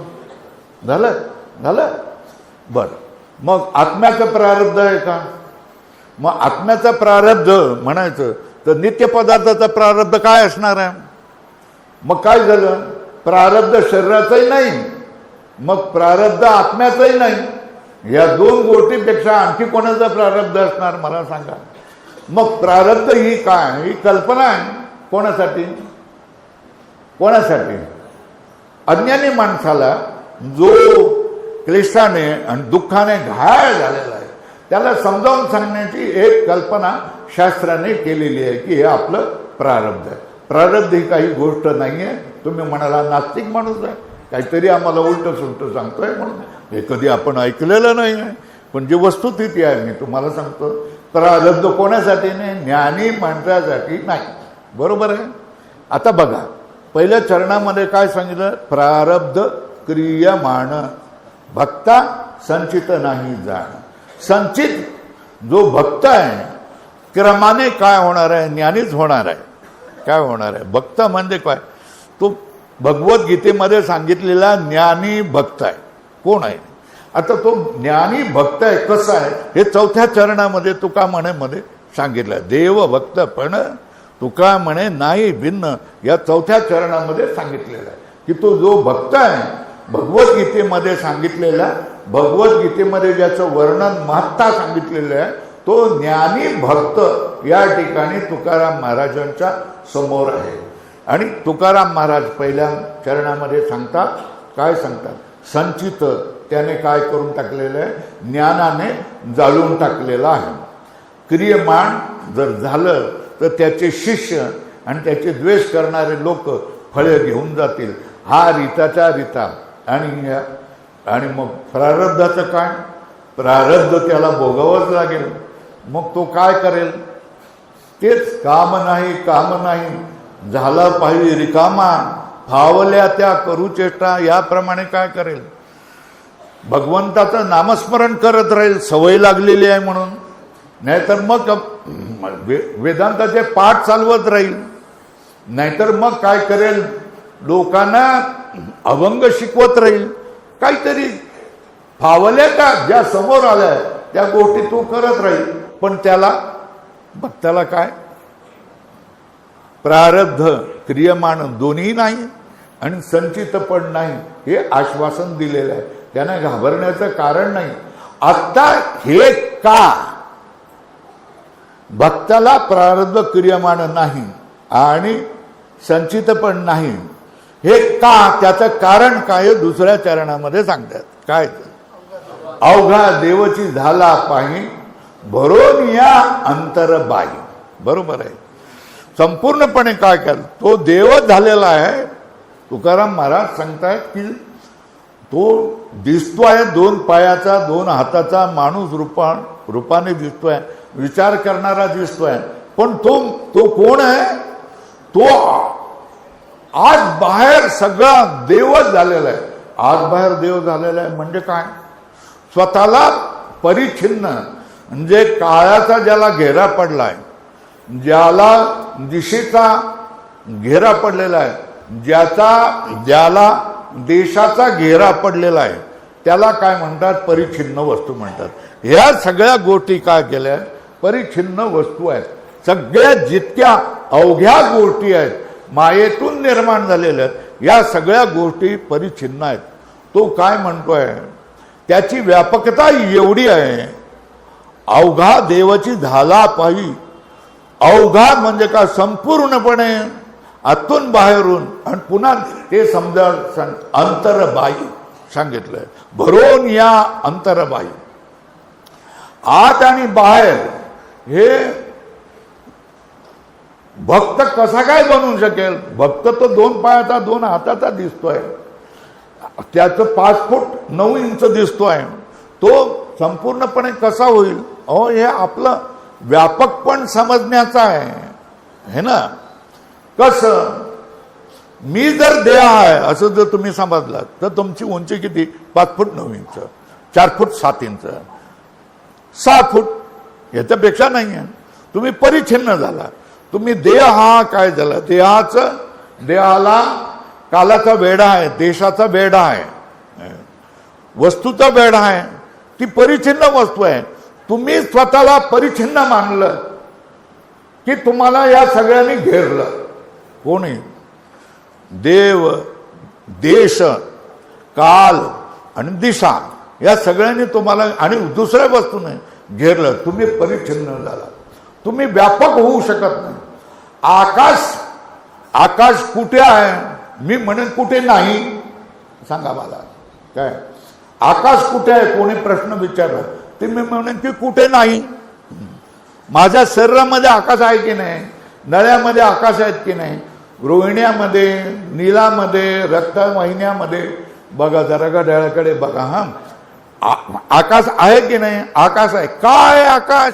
झालं? बरं, मग आत्म्याचं प्रारब्ध आहे का? मग आत्म्याचं प्रारब्ध म्हणायचं तर नित्य पदार्थाचं प्रारब्ध काय असणार आहे? मग काय झालं? प्रारब्ध शरीराचंही नाही, मग प्रारब्ध आत्म्याचंही नाही. या दोन गोष्टीपेक्षा आणखी कोणाचं प्रारब्ध असणार मला सांगा? मग प्रारब्ध ही काय? ही कल्पना आहे. कोणासाठी? अज्ञानी माणसाला जो क्लेशाने आणि दुःखाने घायल झालेला आहे त्याला समजावून सांगण्याची एक कल्पना शास्त्राने केलेली आहे की हे आपलं प्रारब्ध आहे. प्रारब्ध ही काही गोष्ट नाही आहे. तुम्ही म्हणाला नास्तिक माणूस आहे, काहीतरी आम्हाला उलट सुलट सांगतोय म्हणून. हे कधी आपण ऐकलेलं नाही आहे, पण जी वस्तुस्थिती आहे मी तुम्हाला सांगतो. प्रारब्ध कोणासाठी नाही? ज्ञानी माणसासाठी नाही. बरोबर आहे. आता बघा, पहिल्या चरणामध्ये काय सांगितलं? प्रारब्ध क्रियमाण भक्ता संचित नाही जाण. संचित जो भक्त आहे क्रमाने काय होणार आहे? ज्ञानीच होणार आहे. काय होणार आहे? भक्त म्हणजे काय? तो भगवद्गीतेमध्ये सांगितलेला ज्ञानी भक्त आहे. कोण आहे? आता तो ज्ञानी भक्त आहे कसा आहे हे चौथ्या चरणामध्ये तुका म्हणे सांगितलं. देव भक्त पण तुका म्हणे नाही भिन्न या चौथ्या चरणामध्ये सांगितलेलं आहे की तो जो भक्त आहे भगवद्गीतेमध्ये सांगितलेला, भगवद्गीतेमध्ये ज्याचं वर्णन महत्ता सांगितलेलं आहे तो ज्ञानी भक्त या ठिकाणी तुकाराम महाराजांच्या समोर आहे. आणि तुकाराम महाराज पहिल्या चरणामध्ये सांगतात, काय सांगतात? संचित त्याने काय करून टाकलेलं आहे? ज्ञानाने जाळून टाकलेलं आहे. क्रियमाण जर झालं तर त्याचे शिष्य आणि त्याचे द्वेष करणारे लोक फळे घेऊन जातील. हा रीताचा रीता. आणि मग प्रारब्धाचं काय? प्रारब्ध त्याला भोगावंच लागेल. मग तो काय करेल? तेच काम नाही झाला पाहिजे रिकामा, फावल्या त्या करू चेष्टा, याप्रमाणे काय करेल? भगवंताचं नामस्मरण करत राहील, सवय लागलेली आहे म्हणून. नाहीतर मग वेदांताचे पाठ चालवत राहील. नाहीतर मग काय करेल? लोकांना अभंग शिकवत राहील. काहीतरी फावल्या का ज्या समोर आल्या त्या गोष्टी तो करत राहील. पण त्याला भक्ताला काय? प्रारब्ध क्रियमाण दोन्ही नाही आणि संचित पण नाही हे आश्वासन दिलेलं आहे. त्यांना घाबरण्याचं कारण नाही. आता हे का? भक्ताला प्रारब्ध क्रियमाण नाही आणि संचित पण नाही हे का? त्याचं कारण काय? दुसऱ्या चरणामध्ये सांगतात. काय? अवघा देवची झाला पाही भरून या अंतरबाई. बरोबर आहे. संपूर्णपणे काय केलं? तो देवच झालेला आहे. तुकाराम महाराज सांगतायत की तो दिसतोय, 2 पायाचा 2 हाताचा माणूस रूपाने दिसतोय, विचार करणारा दिसतोय. पण तो कोण आहे? तो आज बाहेर सगळा देवच झालेला आहे. आज बाहेर देव झालेला आहे म्हणजे काय? स्वतःला परिच्छिन्न म्हणजे काळाचा ज्याला घेरा पडलाय, ज्याला दिशेचा घेरा पडलेला आहे, ज्याला देशाचा घेरा पडलेला आहे त्याला काय म्हणतात? परिच्छिन्न वस्तू म्हणतात. ह्या सगळ्या गोष्टी काय केल्या? परिच्छिन्न वस्तू आहेत. सगळ्या जितक्या अवघ्या गोष्टी आहेत मायेतून निर्माण झालेल्या आहेत या सगळ्या गोष्टी परिच्छिन्न आहेत. तो काय म्हणतोय? त्याची व्यापकता एवढी आहे. अवघा देवाची झाला पाही. अवघा म्हणजे का? संपूर्णपणे आतून बाहेरून. आणि पुन्हा ते समजा अंतरबाई सांगितलंय. भरून या अंतरबाई. आत आणि बाहेर हे भक्त कसा काय बनू शकेल? भक्त तो 2 पायाचा 2 हाताचा दिसतोय, त्याचं 5 फूट 9 इंच दिसतोय, तो संपूर्णपणे कसा होईल? अहो, हे आपलं व्यापकपण समजण्याचं आहे ना. कसं? मी जर देह आहे असं जर तुम्ही समजलात तर तुमची उंची किती? 5 फूट 9 इंच, 4 फूट 7 इंच, 6 फूट, याच्यापेक्षा नाही आहे. तुम्ही परिच्छिन्न झाला. तुम्ही देह हा काय झाला? देहाला कालाचा वेढा आहे, देशाचा वेढा आहे, वस्तूचा वेढा आहे, ती परिच्छिन्न वस्तू आहे. तुम्ही स्वतःला परिच्छिन्न मानलं की तुम्हाला या सगळ्यांनी घेरलं. कोणी? देव, देश, काल आणि दिशा या सगळ्यांनी तुम्हाला आणि दुसऱ्या वस्तूने घेरलं. तुम्ही परिच्छिन्न झाला. तुम्ही व्यापक होऊ शकत नाही. आकाश कुठे आहे? मी म्हणेन कुठे नाही. सांगा मला, काय आकाश कुठे आहे? कोणी प्रश्न विचारला ते मी म्हणेन की कुठे नाही. माझ्या शरीरामध्ये आकाश आहे की नाही? नळ्यामध्ये आकाश आहेत की नाही? रोहिण्यामध्ये, नीलामध्ये, रक्तवाहिन्यामध्ये बघा, जरा डोळ्याकडे बघा. आकाश आहे की नाही? आकाश आहे. काय आकाश?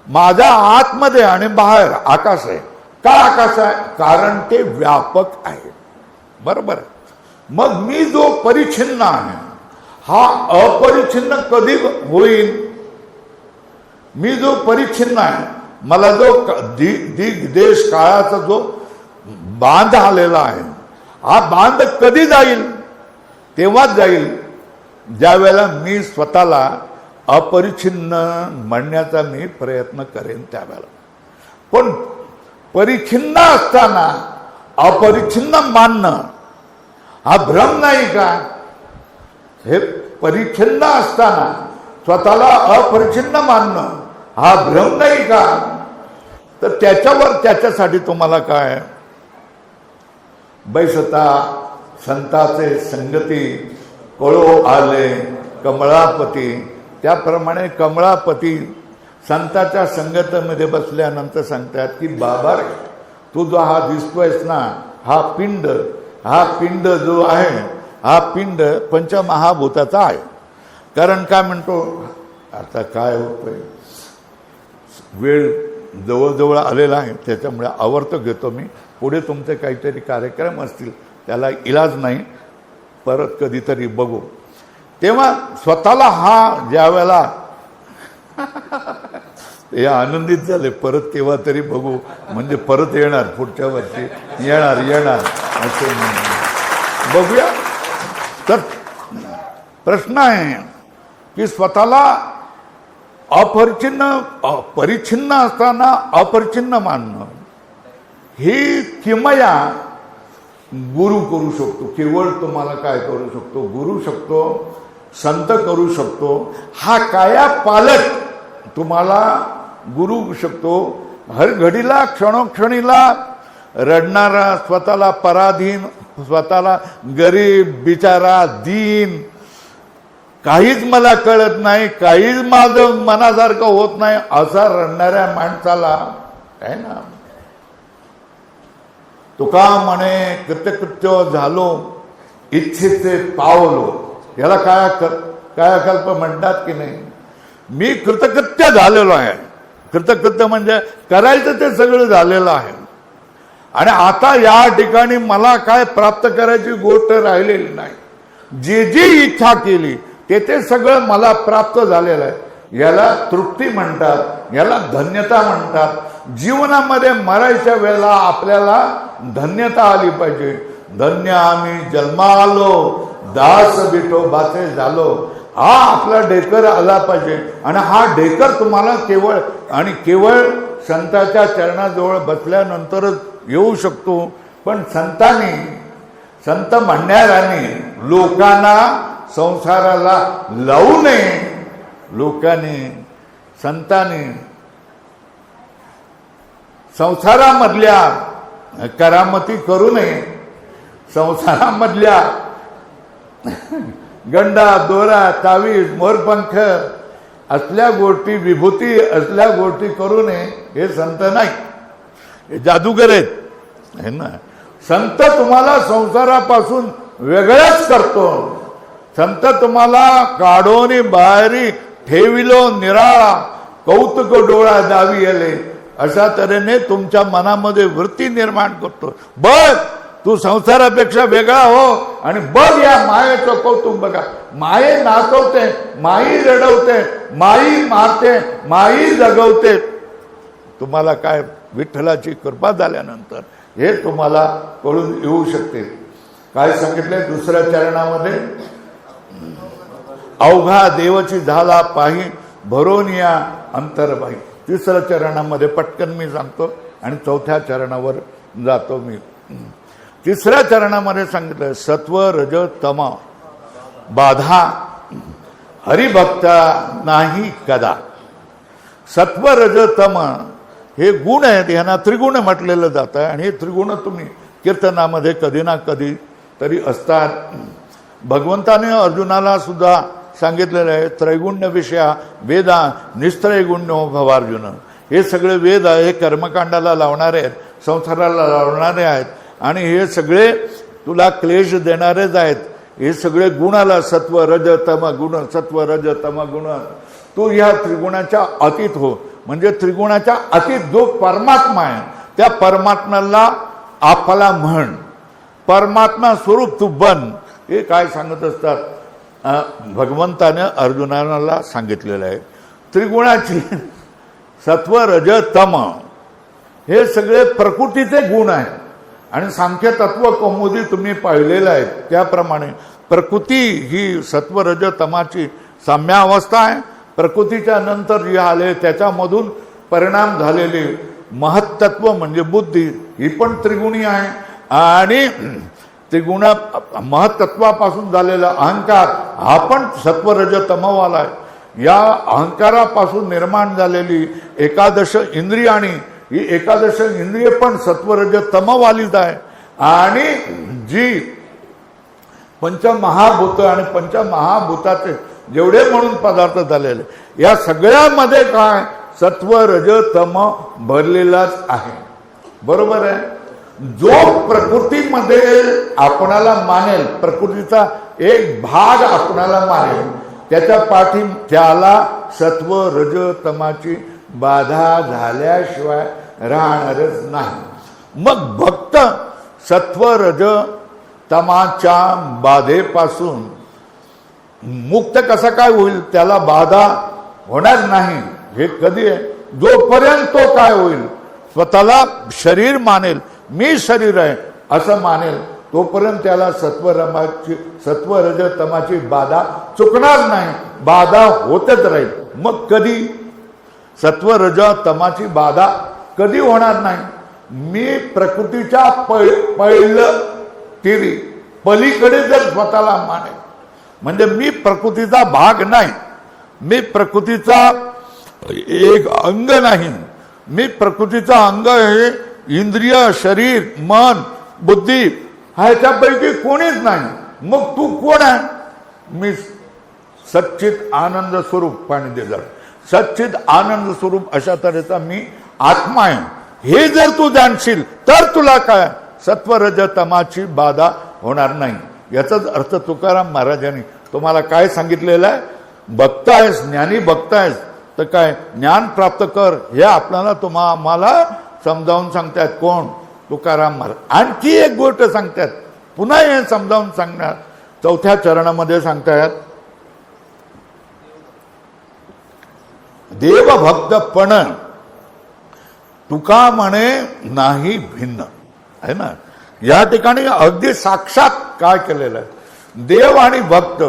माझ्या आतमध्ये आणि बाहेर आकाश आहे. का आकाश आहे? कारण ते व्यापक आहे. बरोबर. मग मी जो परिच्छिन्न आहे हा अपरिच्छिन्न कधी होईल? मी जो परिच्छिन्न आहे, मला जो देश काळाचा जो बांध आलेला आहे, हा बांध कधी जाईल? तेव्हाच जाईल ज्या वेळेला मी स्वतःला अपरिच्छिन्न म्हणण्याचा मी प्रयत्न करेन त्यावेळेला. पण परिच्छिन्न असताना अपरिच्छिन्न मानणं हा भ्रम नाही का? हे परिच्छिन्न असताना स्वतःला अपरिच्छिन्न मानणं हा भ्रम नाही का? तर त्याच्यासाठी तुम्हाला काय? बैसता संताचे संगती कळो आले कमळापती. त्याप्रमाणे कमळापती संताच्या संगतीमध्ये बसल्यानंतर सांगतात की बाबा रे, तू जो हा दिसतोयस ना, हा पिंड जो आहे, हा पिंड पंचमहाभूताचा आहे. कारण काय म्हणतो, आता काय होतंय, वेळ जवळजवळ आलेला आहे, त्याच्यामुळे आवर्त घेतो मी. पुढे तुमचे काहीतरी कार्यक्रम असतील, त्याला इलाज नाही, परत कधीतरी बघू. तेव्हा स्वतःला हा ज्या वेळेला हे आनंदित झाले, परत तेव्हा तरी बघू, म्हणजे परत येणार, पुढच्या वर्षी येणार असे बघूया. तर प्रश्न आहे की स्वतःला परिच्छिन्न असताना अपरिच्छिन्न मानणं ही किमया गुरु करू शकतो. केवळ तुम्हाला काय करू शकतो? गुरु शकतो, संत करू शकतो. हा काया पालक तुम्हाला गुरु शकतो. हर घडीला क्षणोक्षणीला रडणारा, स्वतःला पराधीन, स्वतःला गरीब, बिचारा, दीन, काहीच मला कळत नाही, काहीच माझं मनासारखं होत नाही असा रडणाऱ्या माणसाला आहे ना, तुका म्हणे कृतकृत्य झालो इच्छेचे पावलो. याला कायाकल्प म्हणतात की नाही? मी कृतकृत्य झालेलो आहे. कृतकृत्य म्हणजे करायचं ते सगळं झालेलं आहे, आणि आता या ठिकाणी मला काय प्राप्त करायची गोष्ट राहिलेली नाही. जी इच्छा केली ते सगळं मला प्राप्त झालेलं आहे. याला तृप्ती म्हणतात, याला धन्यता म्हणतात. जीवनामध्ये मरायच्या वेळेला आपल्याला धन्यता आली पाहिजे. धन्य आम्ही जन्मालो, दास विठोबाचे झालो, हा आपला डेकर आला पाहिजे. आणि हा डेकर तुम्हाला केवळ संताच्या चरणाजवळ बसल्यानंतरच येऊ शकतो. पण संत म्हणणाऱ्यांनी लोकांना संसाराला लावू नये. संतांनी संसारामधल्या करामती करू नये. संसारामधल्या गंडा, दोरा, तावीज, मोरपंख असल्या गोष्टी, विभूती असल्या गोष्टी करू नये. हे संत नाही. हे जादूगर आहेत है ना. संत तुम्हाला संसारापासून वेगळंच करतो. संत तुम्हाला काढोनी बाहेरी ठेविलो निराळा कौतुक डोळा दावी आले अशा तऱ्हेने तुमच्या मनामध्ये वृत्ती निर्माण करतो. बघ तू संसारापेक्षा वेगळा हो आणि बघ या मायेचं कौतुक बघा. माये नाचवते, माई रडवते, माई मारते, माई जगवते. तुम्हाला काय विठ्ठलाची कृपा झाल्यानंतर हे तुम्हाला कळून येऊ शकते. काय सांगितलंय दुसऱ्या चरणामध्ये, अवघा देवची झाला पाही भरोनिया अंतरबाई. तिसऱ्या चरणामध्ये पटकन मी सांगतो आणि चौथ्या चरणावर जातो मी. तिसऱ्या चरणामध्ये सांगितलं सत्व रज तम बाधा हरिभक्ता नाही कदा. सत्व रज तम हे गुण आहेत, यांना त्रिगुण म्हटलेलं जातं आणि हे त्रिगुण तुम्ही कीर्तनामध्ये कधी ना कधी तरी असतात. भगवंताने अर्जुनाला सुद्धा सांगितलेलं आहे त्रैगुण्य विषया वेदा निस्त्रैगुण्यो भवार्जुन. हे सगळे वेद हे कर्मकांडाला लावणारे आहेत, संसाराला लावणारे आहेत आणि हे सगळे तुला क्लेश देणारेच आहेत. हे सगळे गुणाला सत्व रज तम गुण, सत्व रज तम गुण. तू ह्या त्रिगुणाच्या अतीत हो. म्हणजे त्रिगुणाच्या अतीत जो परमात्मा आहे त्या परमात्म्याला आपला म्हण, परमात्मा स्वरूप तू बन. हे काय सांगत असतात भगवंताने अर्जुनाला सांगितलेलं आहे. त्रिगुणाची सत्व रज तम हे सगळे प्रकृतीचे गुण आहेत आणि सांख्य तत्व कौमुदी तुम्ही पाहिलेलं आहे त्याप्रमाणे प्रकृती ही सत्व रज तमाची साम्यावस्था आहे. प्रकृतीच्या नंतर जे आले त्याच्यामधून परिणाम झालेले महत्त्व म्हणजे बुद्धी ही पण त्रिगुणी आहे आणि त्रिगुण महत्त्वापासून झालेला अहंकार हा पण सत्वरज तमवाला आहे. या अहंकारापासून निर्माण झालेली एकादश इंद्रियाणी ही एकादश इंद्रिय पण सत्वरज तमवालीच आहे. आणि जी पंचमहाभूत आणि पंचमहाभूताचे जेवढे म्हणून पदार्थ झालेले या सगळ्यामध्ये काय सत्व रज तम भरलेलाच आहे. बरोबर आहे. जो प्रकृतीमध्ये आपणाला मानेल, प्रकृतीचा एक भाग आपणाला मानेल त्याच्या पाठी त्याला सत्व रज तमाची बाधा झाल्याशिवाय राहणारच नाही. मग भक्त सत्व रज तमाच्या बाधेपासून मुक्त कसा काय होईल, त्याला बाधा होणार नाही. हे कधी आहे जोपर्यंत तो काय होईल स्वतःला शरीर मानेल, मी शरीर आहे असं मानेल तोपर्यंत त्याला सत्व रज तमाची बाधा चुकणार नाही, बाधा होतच राहील. मग कधी सत्व रज तमाची बाधा कधी होणार नाही. मी प्रकृतीच्या पहिलं तिरी पलीकडे जर स्वतःला मानेल म्हणजे मी प्रकृतीचा भाग नाही, मी प्रकृतीचा एक अंग नाही, मी प्रकृतीचा अंग हे इंद्रिय शरीर मन बुद्धी ह्याच्यापैकी कोणीच नाही. मग तू कोण आहे? मी सच्चित आनंद स्वरूप पाणी दे जर सच्चित आनंद स्वरूप अशा तऱ्हेचा मी आत्मा आहे. हे जर तू जाणशील तर तुला काय सत्वरज तमाची बाधा होणार नाही. याचाच अर्थ तुकाराम महाराजांनी तुम्हाला काय सांगितलेलं आहे. बघतायस ज्ञानी बघतायस तर काय ज्ञान प्राप्त कर हे आपल्याला आम्हाला समजावून सांगतात. कोण? तुकाराम महाराज. आणखी एक गोष्ट सांगतात, पुन्हा हे समजावून सांगणार चौथ्या चरणामध्ये सांगतायत देवभक्तपण तुका म्हणे नाही भिन्न आहे ना. या ठिकाणी अगदी साक्षात काय केलेलं आहे. देव आणि भक्त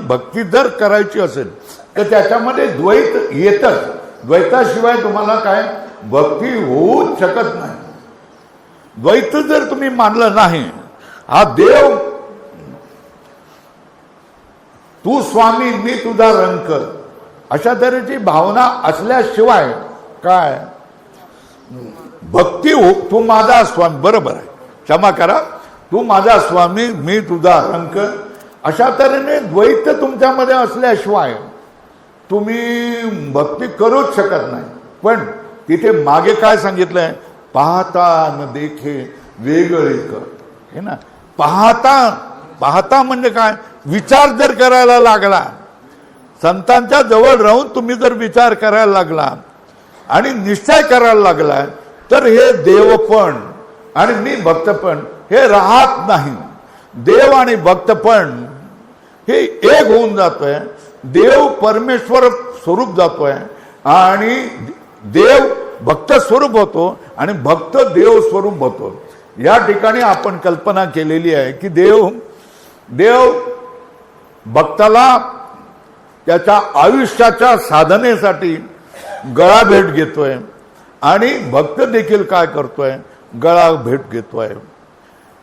भक्ती जर करायची असेल तर त्याच्यामध्ये द्वैत येतच. द्वैताशिवाय तुम्हाला काय भक्ती होऊच शकत नाही. द्वैत जर तुम्ही मानलं नाही, हा देव तू स्वामी मी तुझा रंक अशा तऱ्हेची भावना असल्याशिवाय काय भक्ती हो. तू माझा स्वामी बरोबर आहे, क्षमा करा, तू माझा स्वामी मी तुझा रंक अशा तऱ्हेने द्वैत तुमच्यामध्ये असल्याशिवाय तुम्ही भक्ती करूच शकत नाही. पण तिथे मागे काय सांगितलंय, पाहता न देखे वेगळे कर. हे ना, पाहता म्हणजे काय, विचार जर करायला लागला, संतांच्या जवळ राहून तुम्ही जर विचार करायला लागला आणि निश्चय करायला लागला, तर हे देवपण आणि मी भक्तपण हे राहत नाही. देव आणि भक्तपण हे एक होऊन जातोय. देव परमेश्वर स्वरूप जातोय आणि देव भक्त स्वरूप होतो आणि भक्त देव स्वरूप होतो. या ठिकाणी आपण कल्पना केलेली आहे की देव भक्ताला त्याच्या आयुष्याच्या साधनेसाठी गळा भेट घेतोय आणि भक्त देखील काय करतोय, गळा भेट घेतोय.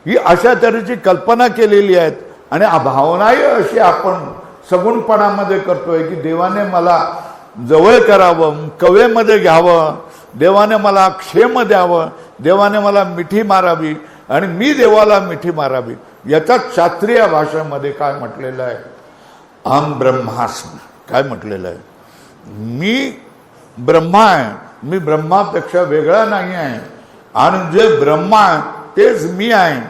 ही अशा तऱ्हेची कल्पना केलेली आहेत आणि भावनाही अशी आपण सगुणपणामध्ये करतोय की देवाने मला जवळ करावं, कवेमध्ये घ्यावं, देवाने मला क्षेम द्यावं, देवाने मला मिठी मारावी आणि मी देवाला मिठी मारावी. याच्यात शास्त्रीय भाषेमध्ये काय म्हटलेलं आहे, अहम ब्रह्मास्मि, काय म्हटलेलं आहे, मी ब्रह्मा आहे, मी ब्रह्मापेक्षा वेगळा नाही आहे आणि जे ब्रह्मा आहे तेच मी आहे.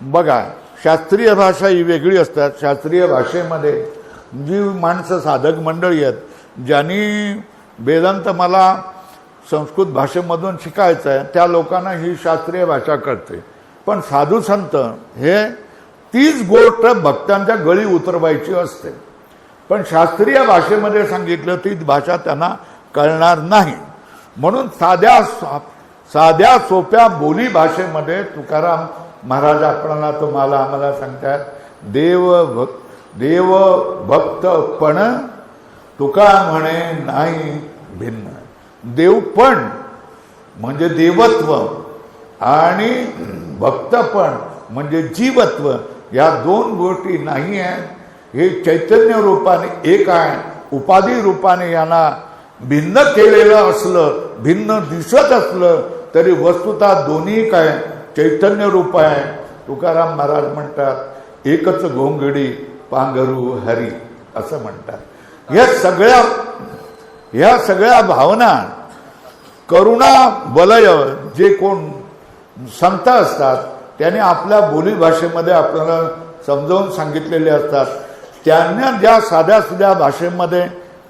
बघा, शास्त्रीय भाषा ही वेगळी असतात. शास्त्रीय भाषेमध्ये जी माणसं साधक मंडळी आहेत, ज्यांनी वेदांत मला संस्कृत भाषेमधून शिकायचं आहे, त्या लोकांना ही शास्त्रीय भाषा कळते. पण साधू संत हे तीच गोष्ट भक्तांच्या गळी उतरवायची असते, पण शास्त्रीय भाषेमध्ये सांगितलं तीच भाषा त्यांना कळणार नाही. म्हणून साध्या सोप्या बोली भाषेमध्ये तुकाराम महाराज आम्हाला सांगतात, देव भक्तपण तुका म्हणे नाही भिन्न. देवपण म्हणजे देवत्व आणि भक्तपण म्हणजे जीवत्व, या दोन गोष्टी नाही आहेत. हे चैतन्य रूपाने एक आहे, उपाधी रूपाने यांना भिन्न केलेलं असलं, भिन्न दिसत असलं तरी वस्तुतः दोन्ही काय चैतन्य रूप आहे. तुकाराम महाराज म्हणतात, एकच घोंगडी पांघरू हरी, असं म्हणतात. ह्या सगळ्या भावना करुणा वलय जे कोण संत असतात त्याने आपल्या बोली भाषेमध्ये आपल्याला समजावून सांगितलेले असतात. त्यांना ज्या साध्या सुध्या भाषेमध्ये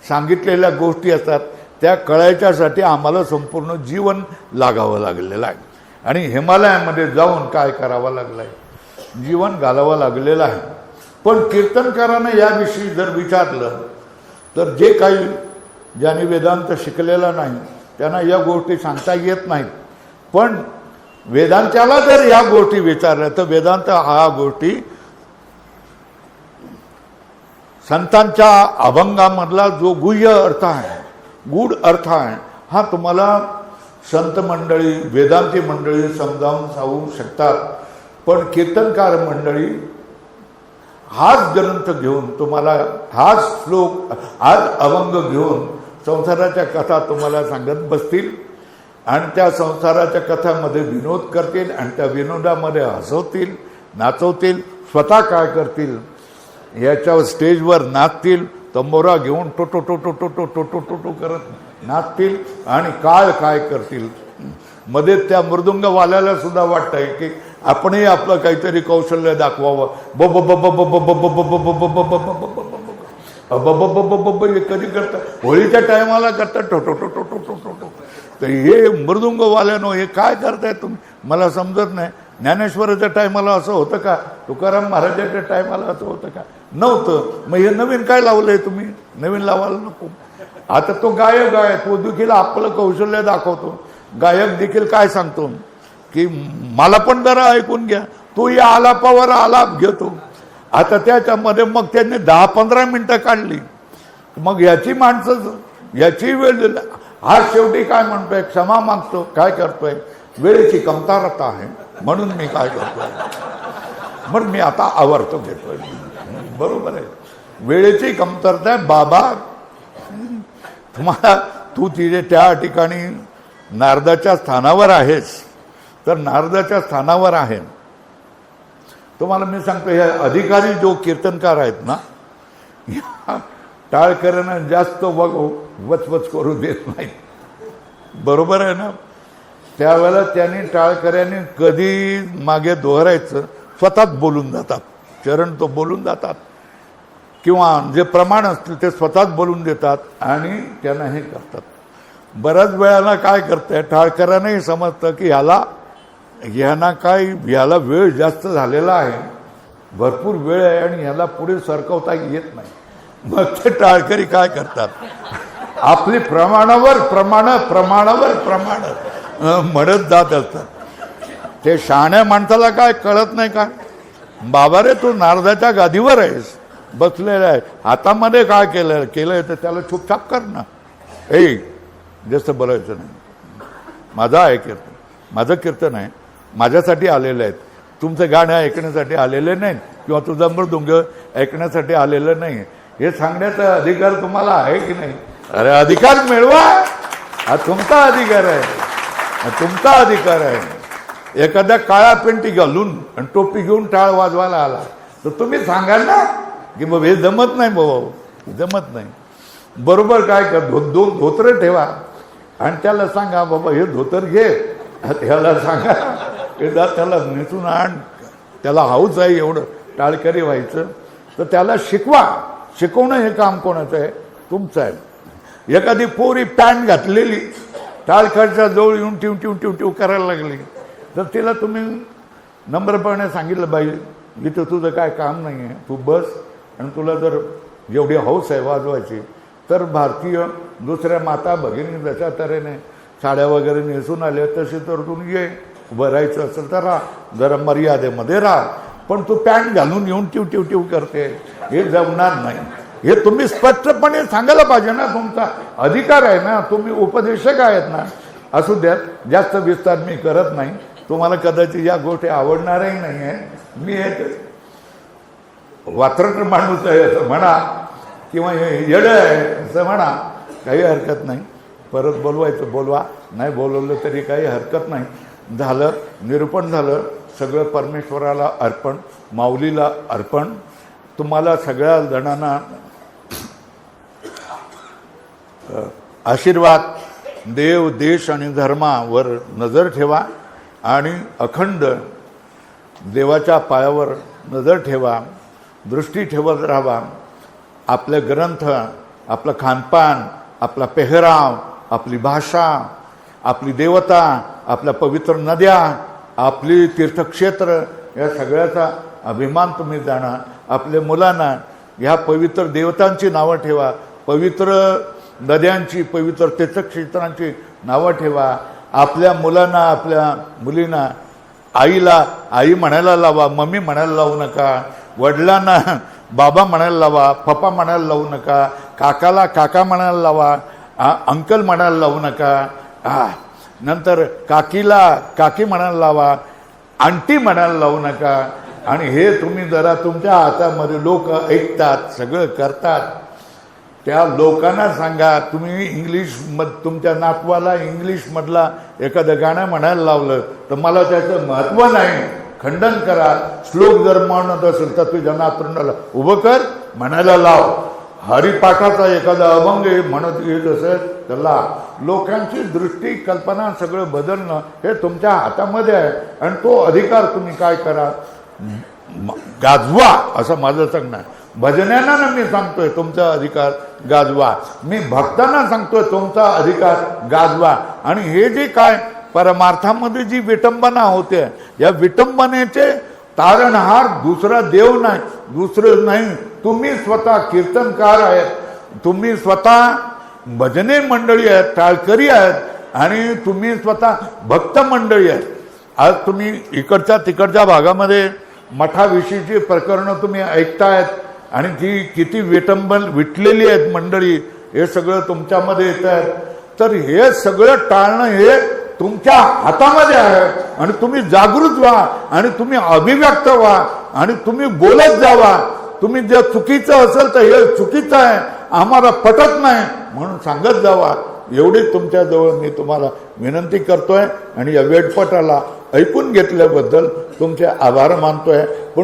सांगितलेल्या गोष्टी असतात त्या कळायच्यासाठी आम्हाला संपूर्ण जीवन लागावं लागलेलं आहे आणि हिमालयामध्ये जाऊन काय करावं लागलं आहे, जीवन घालावं लागलेलं आहे. पण कीर्तनकारानं याविषयी जर विचारलं तर जे काही ज्यांनी वेदांत शिकलेला नाही त्यांना या गोष्टी सांगता येत नाहीत. पण वेदांताला जर या गोष्टी विचारल्या तर वेदांत हा गोष्टी संतांच्या अभंगामधला जो गुह्य अर्थ आहे, गूढ अर्थ आहे, हा तुम्हाला संत मंडळी, वेदांती मंडळी समजावून सांगू शकतात. पण कीर्तनकार मंडळी हाच ग्रंथ घेऊन तुम्हाला, हाच श्लोक, हाच अभंग घेऊन संसाराच्या कथा तुम्हाला सांगत बसतील आणि त्या संसाराच्या कथामध्ये विनोद करतील आणि त्या विनोदामध्ये हसवतील, नाचवतील, स्वतः काय करतील, याच्यावर स्टेजवर नाचतील, तंबोरा घेऊन टोटो टोटो टोटो टोटो टोटो करत नाचतील आणि काय करतील. मध्ये त्या मृदुंगवाल्याला सुद्धा वाटतंय की आपणही आपलं काहीतरी कौशल्य दाखवावं. कधी करतात, होळीच्या टायमाला करतात टोटो टोटो टोटो टोटो. तर हे मृदुंगवाल्यानो हे काय करताय तुम्ही, मला समजत नाही. ज्ञानेश्वराच्या टायमाला असं होतं का, तुकाराम महाराजाच्या टायमाला असं होतं का, नव्हतं. मग हे नवीन काय लावलंय तुम्ही, नवीन लावायला नको. आता तो गायक आहे, तो देखील आपलं कौशल्य दाखवतो. गायक देखील काय सांगतो की मला पण जरा ऐकून घ्या, तो या आलापावर आलाप घेतो. आता त्याच्यामध्ये मग त्यांनी 10-15 मिनिटं काढली. मग याची माणसं, याची वेळ, हा शेवटी काय म्हणतोय, क्षमा मागतो, काय करतोय, वेळेची कमतरता आहे म्हणून मी काय करतोय, म्हणून मी आता आवर्त घेतोय. बरोबर आहे, वेळेची कमतरता आहे. बाबा तुम्हाला, तू तिथे त्या ठिकाणी नारदाच्या स्थानावर आहेस, तर नारदाच्या स्थानावर आहे. तुम्हाला मी सांगतो, हे अधिकारी जो कीर्तनकार आहेत ना, टाळकऱ्यांना जास्त वचवच करू देत नाहीत. बरोबर आहे ना. त्यावेळेला त्यांनी टाळकऱ्यांनी कधी मागे दोहरायचं, स्वतःच बोलून जातात, चरण तो बोलून जातात किंवा जे प्रमाण असतील ते स्वतःच बोलून देतात आणि त्यांना हे करतात. बऱ्याच वेळाला काय करतंय, टाळकऱ्यांनाही समजतं की ह्याला वेळ जास्त झालेला आहे, भरपूर वेळ आहे आणि ह्याला पुढे सरकवता येत नाही. मग ते टाळकरी काय करतात, आपली प्रमाण म्हणत जात असतात. ते शहाण्या माणसाला काय कळत नाही का, बाबा रे तू नारदाच्या गादीवर आहेस, बसलेला आहे, हातामध्ये काय केलंय तर त्याला चुपचाप कर ना, जास्त बोलायचं नाही. माझं कीर्तन आहे, माझ्यासाठी आलेलं आहेत, तुमचं गाणं ऐकण्यासाठी आलेले नाहीत किंवा तुझं मृदुंग ऐकण्यासाठी आलेलं नाही. हे सांगण्याचा अधिकार तुम्हाला आहे की नाही? अरे अधिकार मिळवा, हा तुमचा अधिकार आहे. एखाद्या काळा पेंटी घालून आणि टोपी घेऊन टाळ वाजवायला आला तर तुम्ही सांगाल ना की बाबा हे जमत नाही, जमत नाही. बरोबर काय कर, दोन धोतर ठेवा आणि त्याला सांगा बाबा हे धोतर घे, त्याला सांगा त्याला नेसून आण, त्याला हाऊस आहे एवढं टाळकरी व्हायचं तर त्याला शिकवणं हे काम कोणाचं आहे? तुमचं आहे. एखादी पोरी पॅन्ट घातलेली टाळकरच्या जवळ येऊन टिव करायला लागली तर तिला तुम्ही नम्रपणे सांगितलं, बाई इथं तुझं काय काम नाही आहे, तू बस, आणि तुला जर जेवढी हौस आहे वाजवायची तर भारतीय दुसऱ्या माता भगिनी जशा तऱ्हेने साड्या वगैरे नेसून आल्या तशी तर तू ये, उभं राहायचं असेल तर राहा, जरा मर्यादेमध्ये राहा, पण तू पॅन्ट घालून येऊन टिव करते, हे जमणार नाही. हे तुम्ही स्पष्टपणे सांगायला पाहिजे ना, तुमचा अधिकार आहे ना, तुम्ही उपदेशक आहेत ना. असू द्यात, जास्त विस्तार मी करत नाही, तुम्हाला कदाचित या गोष्टी आवडणारही नाही आहे. मी एक वात्रट माणूस आहे असं म्हणा किंवा येडं आहे असं म्हणा, काही हरकत नाही. परत बोलवायचं बोलवा, नाही बोलवलं तरी काही हरकत नाही. झालं, निरूपण झालं, सगळं परमेश्वराला अर्पण, माऊलीला अर्पण. तुम्हाला सगळ्या जणांना आशीर्वाद. देव, देश आणि धर्मावर नजर ठेवा आणि अखंड देवाच्या पायावर नजर ठेवा, दृष्टी ठेवत राहावा. आपले ग्रंथ, आपलं खानपान, आपला पेहराव, आपली भाषा, आपली देवता, आपल्या पवित्र नद्या, आपली तीर्थक्षेत्र, या सगळ्याचा अभिमान तुम्ही जाणा. आपल्या मुलांना ह्या पवित्र देवतांची नावं ठेवा, पवित्र नद्यांची, पवित्र तीर्थक्षेत्रांची नावं ठेवा. आपल्या मुलांना, आपल्या मुलींना आईला आई म्हणायला लावा, मम्मी म्हणायला लावू नका. वडिलांना बाबा म्हणायला लावा, पप्पा म्हणायला लावू नका. काकाला काका म्हणायला लावा, अंकल म्हणायला लावू नका. नंतर काकीला काकी म्हणायला लावा, आंटी म्हणायला लावू नका. आणि हे तुम्ही जरा तुमच्या हातामध्ये लोक ऐकतात, सगळं करतात, त्या लोकांना सांगा. तुम्ही तुमच्या नातवाला इंग्लिशमधला एखादं गाणं म्हणायला लावलं तर मला त्याचं महत्त्व नाही, खंडन करा. श्लोक जर म्हणत असेल तर तुझ्या नातरुंडाला उभं कर, म्हणायला लाव. हरिपाठाचा एखादा अभंग म्हणत येत असेल त्याला. लोकांची दृष्टी, कल्पना सगळं बदलणं हे तुमच्या हातामध्ये आहे आणि तो अधिकार तुम्ही काय करा, गाजवा, असं माझं सांगणं आहे. भजन्यांना मी सांगतोय तुमचा अधिकार गाजवा, मी भक्तांना सांगतोय तुमचा अधिकार गाजवा. आणि हे जे काय परमार्थामध्ये जी विटंबना होते, या विटंबनेचे तारणहार दुसरा देव नाही, दुसरं नाही, तुम्ही स्वतः कीर्तनकार आहेत, तुम्ही स्वतः भजने मंडळी आहेत, टाळकरी आहेत आणि तुम्ही स्वतः भक्त मंडळी आहेत. आज तुम्ही इकडच्या तिकडच्या भागामध्ये मठाविषयीची प्रकरणं तुम्ही ऐकतायत आणि ती किती विटलेली आहेत मंडळी, हे सगळं तुमच्यामध्ये येत आहेत. तर हे सगळं टाळणं हे तुमच्या हातामध्ये आहे आणि तुम्ही जागृत व्हा आणि तुम्ही अभिव्यक्त व्हा आणि तुम्ही बोलत जावा. तुम्ही जे चुकीचं असेल तर हे चुकीचं आहे, आम्हाला पटत नाही म्हणून सांगत जावा. एवढी तुमच्याजवळ मी तुम्हाला विनंती करतोय आणि या वेडपटाला ऐकून घेतल्याबद्दल तुमचे आभार मानतोय. पण